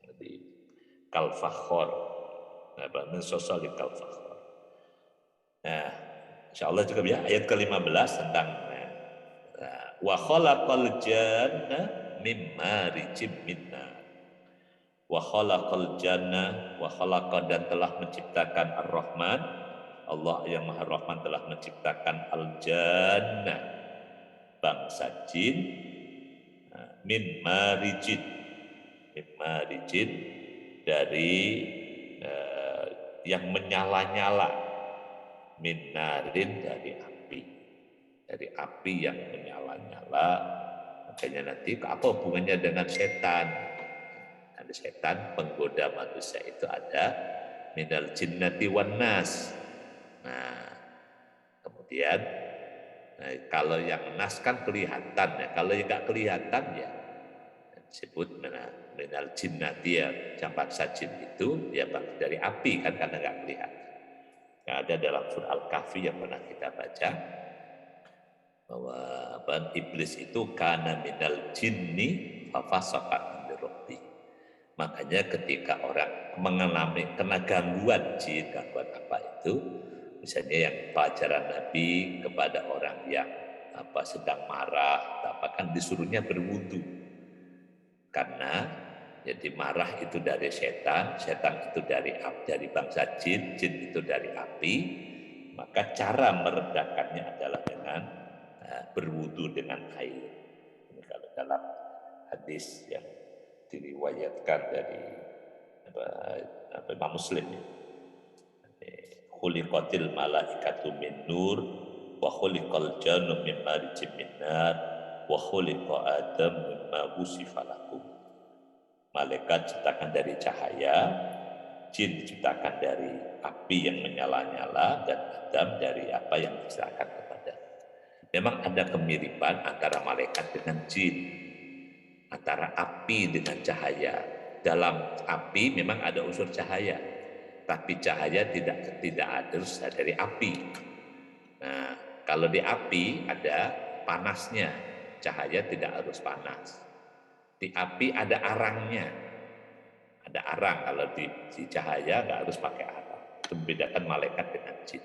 Jadi kal-fakhor, sosok kal-fakhor. Nah, insyaallah juga ya ayat ke-15 tentang wa khalaqal janna mim marijim min nar. Wa khalaqal janna, wa khalaqa, dan telah menciptakan Ar-Rahman, Allah yang Maha Rahman telah menciptakan al-jannah, bangsa jin, min marijin, dari yang menyala-nyala, min narin, dari api yang menyala-nyala. Makanya nanti apa hubungannya dengan setan? Ada setan penggoda manusia itu ada minal jinnati wan nas. Nah, kemudian kalau yang nas kan kelihatan ya, kalau yang enggak kelihatan ya disebut minal jinnati, ya campak sajin itu ya dari api kan, karena enggak kelihatan. Yang ada dalam surah Al-Kahfi yang pernah kita baca bahwa iblis itu kana minal jinni fa fasaqa an rabbi. Makanya ketika orang mengalami kena gangguan jin, gangguan apa itu, misalnya yang pelajaran Nabi kepada orang yang sedang marah, kan disuruhnya berwudu. Karena jadi marah itu dari setan, setan itu dari bangsa jin, jin itu dari api. Maka cara meredakannya adalah dengan berwudu dengan air. Ini kalau dalam hadis yang diriwayatkan dari Imam Muslim, khuliqatil malaikatu min nur wa khuliqal jannu min marijim min nar wa khuliqa adam mimma wusifa lakum. Malaikat diciptakan dari cahaya, jin diciptakan dari api yang menyala-nyala, dan Adam dari apa yang diserahkan kepada. Memang ada kemiripan antara malaikat dengan jin, antara api dengan cahaya. Dalam api memang ada unsur cahaya, tapi cahaya tidak harus dari api. Nah, kalau di api ada panasnya, cahaya tidak harus panas. Di api ada arangnya, ada arang. Kalau di cahaya nggak harus pakai arang. Itu membedakan malaikat dengan jin.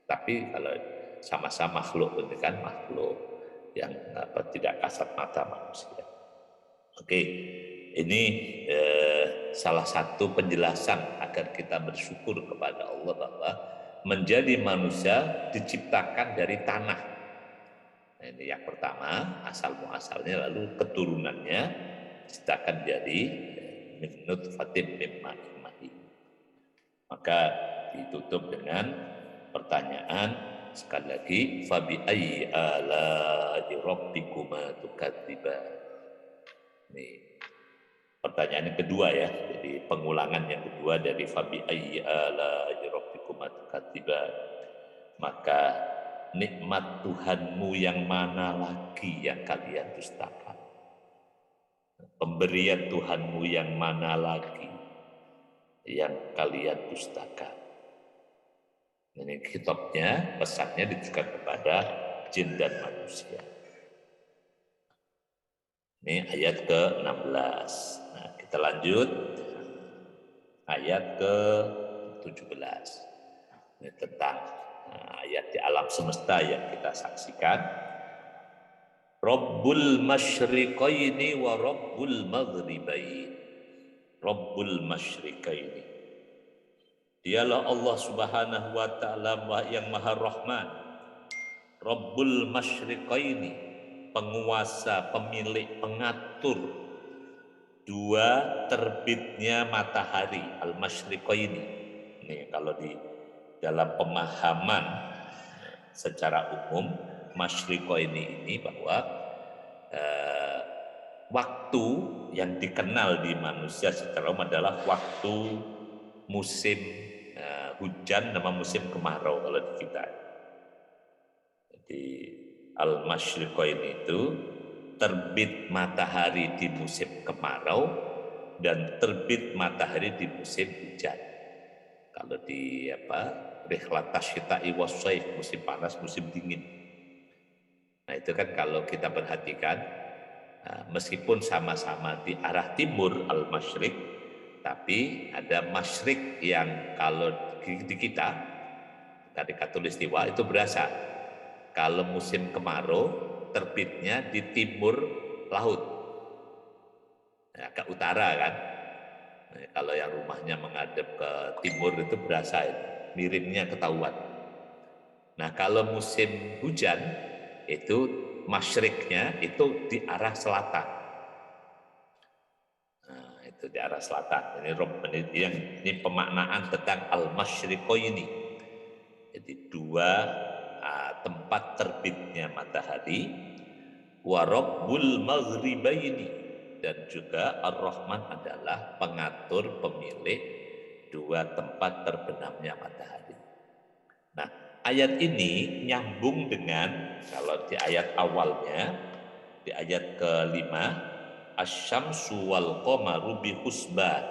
Tapi kalau sama-sama makhluk, itu kan makhluk yang tidak kasat mata manusia. Oke, ini salah satu penjelasan agar kita bersyukur kepada Allah bahwa menjadi manusia diciptakan dari tanah. Nah, ini yang pertama, asal muasalnya, lalu keturunannya diciptakan jadi min nutfatin mim ma'in mahin. Maka ditutup dengan pertanyaan sekali lagi, fabi ayyi ala'i rabbikuma tukadziban. Ini pertanyaan yang kedua ya, jadi pengulangan yang kedua dari fabi ayyi ala'i rabbikuma tukadziban. Maka nikmat Tuhanmu yang mana lagi yang kalian dustakan? Pemberian Tuhanmu yang mana lagi yang kalian dustakan? Ini kitabnya, pesannya ditujukan kepada jin dan manusia. Ini ayat ke-16. Nah, kita lanjut ayat ke-17. Ini tentang ayat di alam semesta yang kita saksikan. Rabbul masyriqaini wa rabbul maghribain. Rabbul masyriqaini. Dialah Allah Subhanahu wa taala yang Maha Rahman. Rabbul masyriqaini, penguasa, pemilik, pengatur dua terbitnya matahari, al-masyriqaini. Ini kalau di dalam pemahaman secara umum, masyriqaini ini bahwa waktu yang dikenal di manusia secara umum adalah waktu musim hujan sama musim kemarau kalau di kita. Jadi al-masyriqaini itu terbit matahari di musim kemarau dan terbit matahari di musim hujan. Kalau di rihlat tasyita'i wassaif, musim panas, musim dingin. Nah, itu kan kalau kita perhatikan, meskipun sama-sama di arah timur al-masyriq, tapi ada masyriq yang kalau di kita dari Katulistiwa itu berasa. Kalau musim kemarau terbitnya di timur laut, agak utara kan. Nah, kalau yang rumahnya menghadap ke timur itu berasa miringnya ketahuan. Nah, kalau musim hujan itu masyriknya itu di arah selatan. Nah, itu di arah selatan. Ini pemaknaan tentang al-masyriqaini. Jadi dua tempat terbitnya matahari, wa rabbul maghribaini, dan juga Ar-Rahman adalah pengatur, pemilik dua tempat terbenamnya matahari. Nah, ayat ini nyambung dengan kalau di ayat awalnya, di ayat ke-5, asy-syamsu wal qamaru bi husban.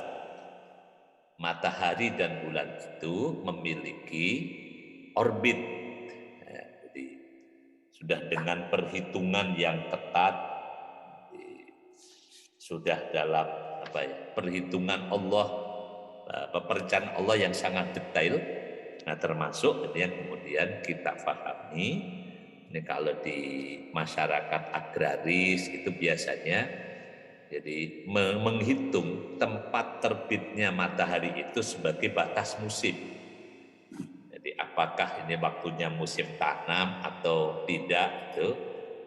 Matahari dan bulan itu memiliki orbit. Jadi sudah dengan perhitungan yang ketat, sudah dalam perhitungan Allah, perencanaan Allah yang sangat detail. Nah, termasuk ini yang kemudian kita pahami. Ini kalau di masyarakat agraris itu biasanya jadi menghitung tempat terbitnya matahari itu sebagai batas musim. Jadi apakah ini waktunya musim tanam atau tidak itu.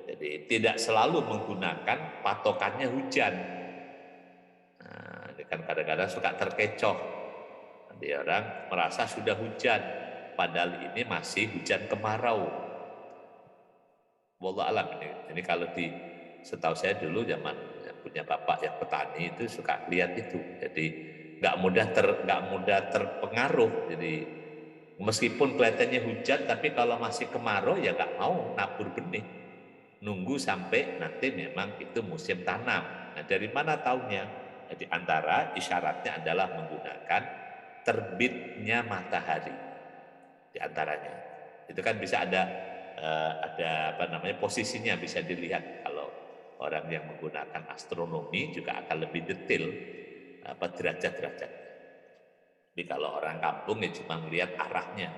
Jadi tidak selalu menggunakan patokannya hujan. Nah, ini kan kadang-kadang suka terkecoh. Nanti orang merasa sudah hujan, padahal ini masih hujan kemarau. Wallah alam ini kalau setahu saya dulu zaman punya bapak yang petani itu suka lihat itu. Jadi nggak mudah terpengaruh. Jadi meskipun kelihatannya hujan, tapi kalau masih kemarau ya nggak mau nabur benih. Nunggu sampai nanti memang itu musim tanam. Nah, dari mana taunya? Di antara isyaratnya adalah menggunakan terbitnya matahari. Di antaranya. Itu kan bisa ada posisinya bisa dilihat. Kalau orang yang menggunakan astronomi juga akan lebih detail derajat-derajat. Tapi kalau orang kampung ya cuma melihat arahnya.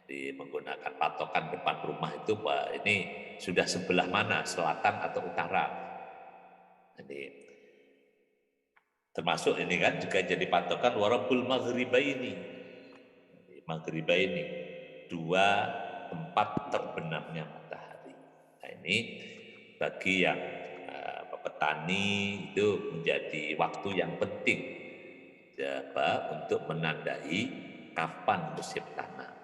Jadi menggunakan patokan depan rumah itu ini sudah sebelah mana, selatan atau utara. Jadi termasuk ini kan juga jadi patokan warabul maghribaini. Maghribaini, dua tempat terbenamnya matahari. Nah, ini bagi yang petani itu menjadi waktu yang penting untuk menandai kapan musim tanam.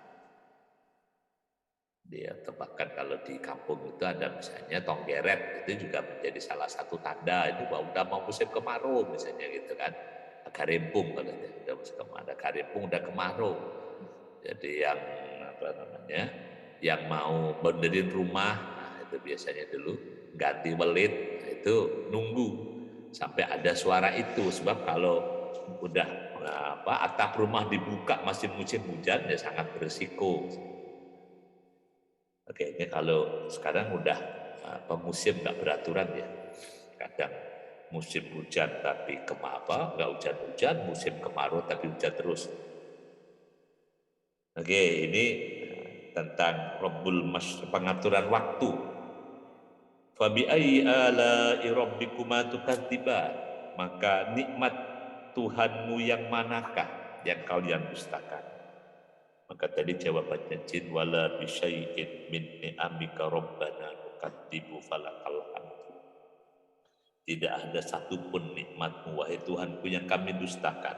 Dia bahkan kalau di kampung itu ada misalnya tonggeret, itu juga menjadi salah satu tanda itu bahwa udah mau musim kemarau misalnya gitu kan. Garempung kalau udah musim kemarau, ada garempung udah kemarau. Jadi yang mau benerin rumah, nah itu biasanya dulu ganti welit, nah itu nunggu sampai ada suara itu. Sebab kalau udah atap rumah dibuka masih musim hujan ya sangat berisiko. Oke, ini kalau sekarang udah musim nggak beraturan ya. Kadang musim hujan tapi nggak hujan-hujan, musim kemarau tapi hujan terus. Oke, ini tentang pengaturan waktu. Fabi ayyi ala'i rabbikuma tukadziban, maka nikmat Tuhanmu yang manakah yang kalian dustakan? Maka tadi jawabannya jin wala bi syai'in min ni'amika rabbana nukadzibu falakal hamdu. Tidak ada satupun nikmatmu wahai Tuhanku yang kami dustakan,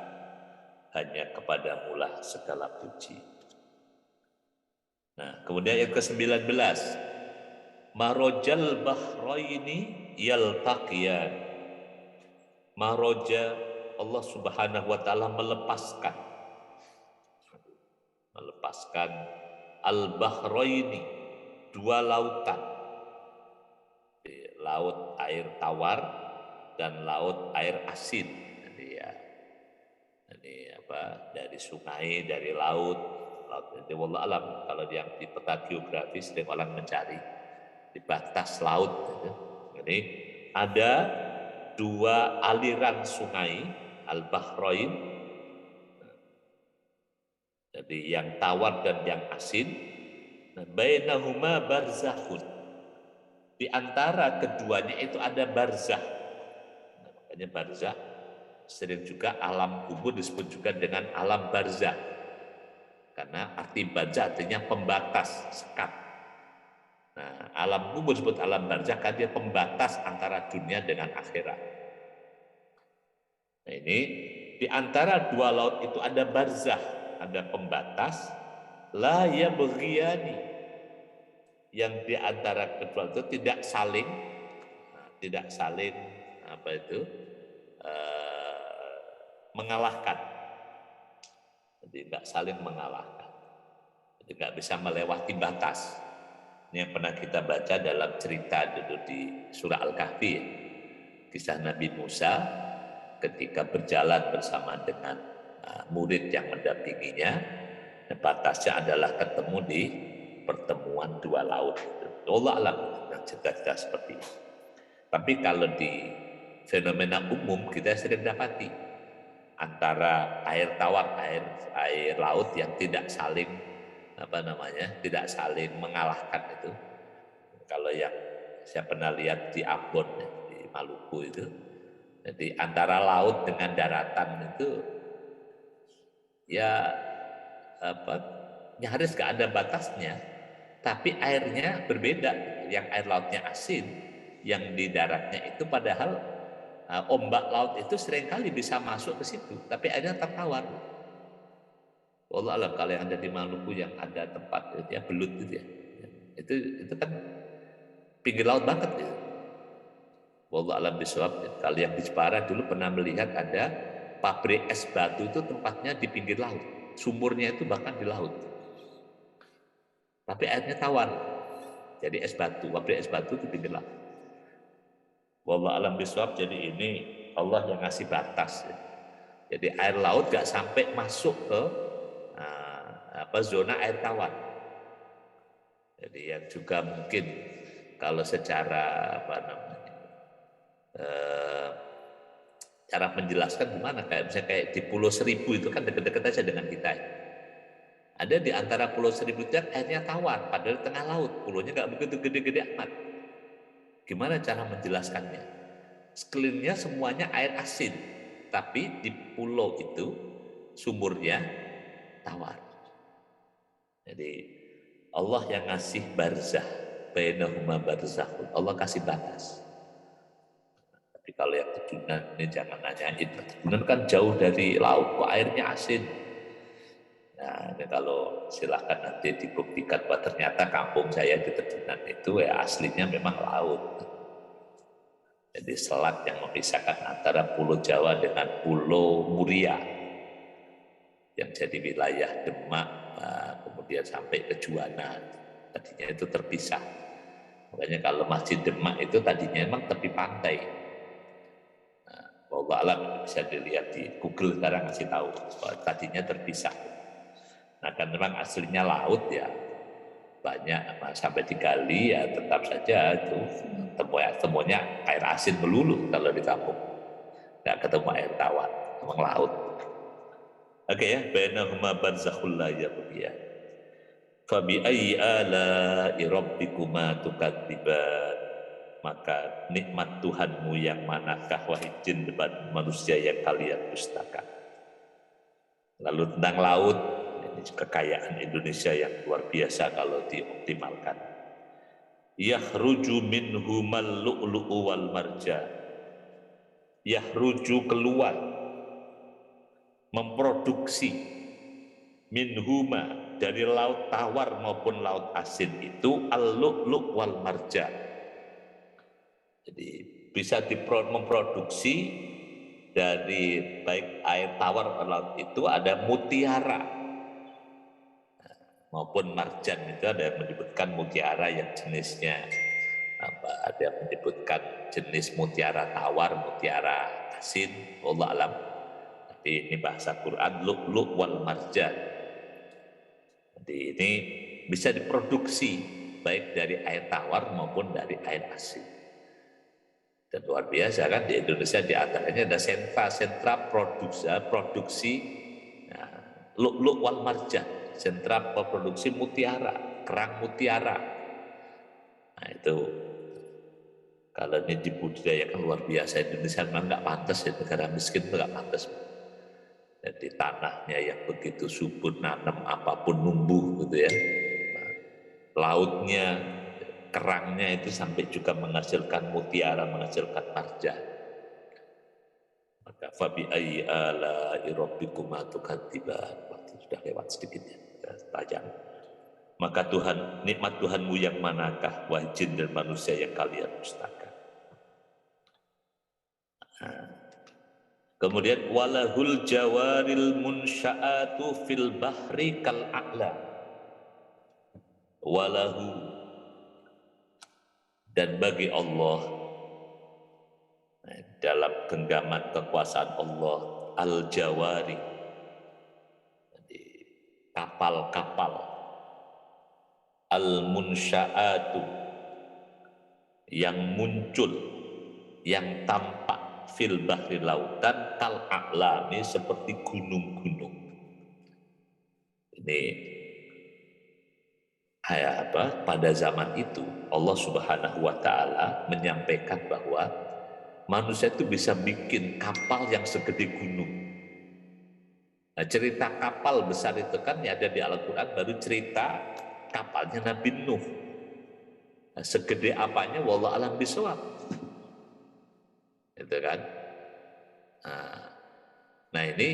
hanya kepadamu lah segala puji. Nah, kemudian yang ke-19, marojal bahraini yaltaqiyan. Maroja, Allah Subhanahu wa taala melepaskan al-bahraini, dua lautan. Laut air tawar dan laut air asin. Dari sungai, dari laut. Jadi wallah alam, kalau yang di peta geografi sering orang mencari di batas laut gitu. Jadi ada dua aliran sungai al-bahrain, jadi yang tawar dan yang asin. Bainahuma barzakhun, di antara keduanya itu ada barzah. Makanya barzah sering juga alam kubur disebut juga dengan alam barzah. Karena arti barzah artinya pembatas, sekat. Nah, alam kubur disebut alam barzah karena dia pembatas antara dunia dengan akhirat. Nah, ini di antara dua laut itu ada barzah, ada pembatas, la yabghiyani, yang di antara kedua itu tidak saling mengalahkan. Jadi tidak saling mengalahkan. Jadi tidak bisa melewati batas. Ini yang pernah kita baca dalam cerita dulu di surah Al-Kahfi, ya. Kisah Nabi Musa ketika berjalan bersama dengan murid yang mendampinginya. Batasnya adalah ketemu di pertemuan dua laut. Allah alam, cerita-cerita seperti itu. Tapi kalau di fenomena umum kita sering dapati antara air tawar, air laut yang tidak saling tidak saling mengalahkan itu. Kalau yang saya pernah lihat di Ambon, di Maluku itu, jadi antara laut dengan daratan itu ya nyaris gak ada batasnya, tapi airnya berbeda. Yang air lautnya asin, yang di daratnya itu padahal ombak laut itu seringkali bisa masuk ke situ, tapi airnya tertawar. Allah alam, kalau yang ada di Maluku yang ada tempat itu ya belut gitu ya, itu kan pinggir laut banget gitu. Wallahu alam bisawab. Kalau yang di Jepara dulu pernah melihat ada pabrik es batu itu tempatnya di pinggir laut, sumurnya itu bahkan di laut, tapi airnya tawar. Jadi pabrik es batu di pinggir laut. Wallahu alam bisawab. Jadi ini Allah yang ngasih batas ya. Jadi air laut gak sampai masuk ke zona air tawar. Jadi yang juga mungkin kalau secara cara menjelaskan gimana, kayak misalnya kayak di Pulau Seribu itu kan dekat-dekat aja dengan kita. Ada di antara Pulau Seribu itu airnya tawar, padahal tengah laut, pulaunya nggak begitu gede-gede amat. Gimana cara menjelaskannya? Sekelilingnya semuanya air asin, tapi di pulau itu sumurnya tawar. Jadi Allah yang ngasih barzah, bainahuma barzakhun. Allah kasih batas. Tapi kalau yang keturunan ini jangan nanyain, keturunan kan jauh dari laut, kok airnya asin. Nah, ini kalau silahkan nanti dibuktikan bahwa ternyata kampung saya di Tedunan itu ya aslinya memang laut. Jadi selat yang memisahkan antara Pulau Jawa dengan Pulau Muria yang jadi wilayah Demak, kemudian sampai ke Juwana, tadinya itu terpisah. Makanya kalau Masjid Demak itu tadinya memang tepi pantai. Allah alam bisa dilihat di Google sekarang ngasih tahu bahwa tadinya terpisah. Nah kan memang aslinya laut ya, banyak sampai digali ya tetap saja itu temunya air asin melulu kalau di kampung, nggak ketemu air tawar, memang laut. Oke ya, bainahuma barzakhul la yabghiyan. Fa bi ayyi ala'i rabbikuma tukadziban. Maka nikmat Tuhanmu yang manakah wahai jin dan manusia yang kalian dustakan. Lalu tentang laut, ini kekayaan Indonesia yang luar biasa kalau dioptimalkan. Yakhruju minhumal lu'lu'u wal marjan. Yakhruju keluar, memproduksi minhuma dari laut tawar maupun laut asin itu al-lu'lu' wal marjan. Jadi bisa memproduksi dari baik air tawar atau laut itu ada mutiara maupun marjan. Itu ada yang menyebutkan mutiara yang jenisnya ada yang menyebutkan jenis mutiara tawar, mutiara asin, wallahu alam. Tapi ini bahasa Quran, lu'lu' wal marjan. Jadi ini bisa diproduksi baik dari air tawar maupun dari air asin. Dan luar biasa kan di Indonesia di antaranya ada sentra produksi lu'lu' wal marjan, sentra produksi mutiara, kerang mutiara. Nah itu kalau ini dibudidayakan luar biasa. Indonesia memang nggak pantas ya, negara miskin itu nggak pantas. Jadi tanahnya yang begitu subur, nanam apapun numbuh gitu ya. Nah, lautnya, kerangnya itu sampai juga menghasilkan mutiara, menghasilkan marjan. Maka fabi ayyi ala'i rabbikuma tukadziban. Waktu sudah lewat sedikit ya, tajam. Maka nikmat Tuhanmu yang manakah wahai jin dan manusia yang kalian dustakan. Kemudian walahul jawaril munsya'atu fil bahri kal a'la. Walahu, dan bagi Allah dalam genggaman kekuasaan Allah al-jawari, kapal-kapal, al-munsya'atu, yang muncul, yang tampak, fil bahri lautan kal a'lami seperti gunung-gunung. Ini pada zaman itu Allah Subhanahu wa taala menyampaikan bahwa manusia itu bisa bikin kapal yang segede gunung. Nah, cerita kapal besar itu kan ya ada di Al-Qur'an, baru cerita kapalnya Nabi Nuh. Nah, segede apanya wallahu alam bisawab. Itu kan. Nah, ini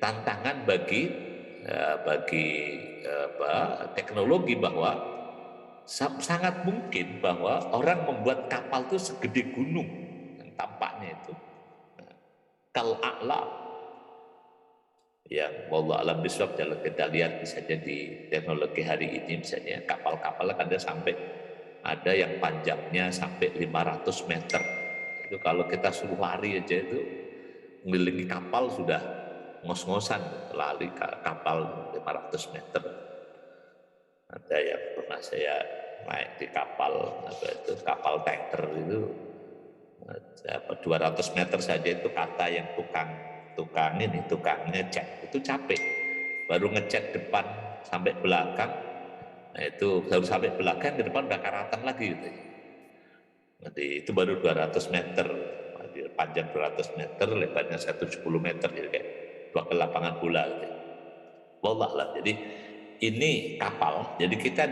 tantangan bagi teknologi bahwa sangat mungkin bahwa orang membuat kapal itu segede gunung yang tampaknya itu kal a'lam, yang wallahu alam bisawab. Kalau kita lihat misalnya di teknologi hari ini, misalnya kapal-kapal ada yang panjangnya sampai 500 meter. Itu kalau kita suruh lari aja itu mengelilingi kapal sudah ngos-ngosan lari kapal 500 meter. Ada yang pernah saya naik di kapal kapal tanker itu 200 meter saja, itu kata yang tukang ngecat itu capek, baru ngecat depan sampai belakang. Nah, itu baru sampai belakang, ke depan udah karatan lagi gitu. Nanti itu baru 200 meter, panjang 200 meter, lebarnya 170 meter, jadi kayak dua ke lapangan bola gitu. Wallah. Jadi ini kapal, jadi kita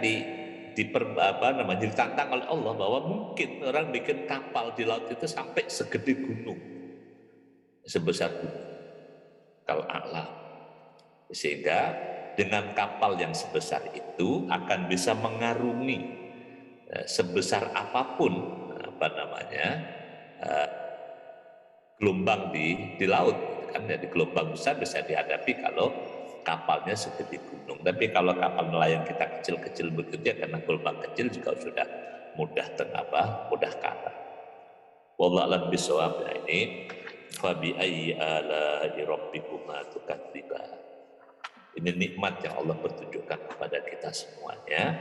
ditantang oleh Allah bahwa mungkin orang bikin kapal di laut itu sampai segede gunung, sebesar gunung kalau alam, sehingga dengan kapal yang sebesar itu akan bisa mengarungi sebesar apapun gelombang di laut kan. Jadi gelombang besar bisa dihadapi kalau kapalnya segede gunung. Tapi kalau kapal nelayan kita kecil-kecil begitu ya, karena gelombang kecil juga sudah mudah kalah. Wallahu a'lam bishawab. Ini fa bi ayyi ala'i rabbikuma tukadziban. Ini nikmat yang Allah pertunjukkan kepada kita semuanya.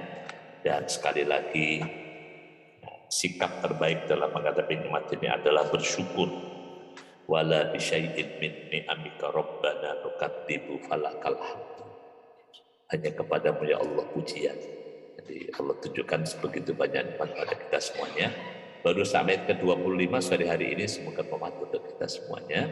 Dan sekali lagi, sikap terbaik dalam menghadapi nikmat ini adalah bersyukur. Wala bi syai'in min ni'amika rabbana nukadzibu falakal hamd. Hanya kepadamu ya Allah pujian. Jadi Allah tunjukkan sebegitu banyak nikmat pada kita semuanya. Baru sampai ke 25 sore hari ini, semoga bermanfaat untuk kita semuanya.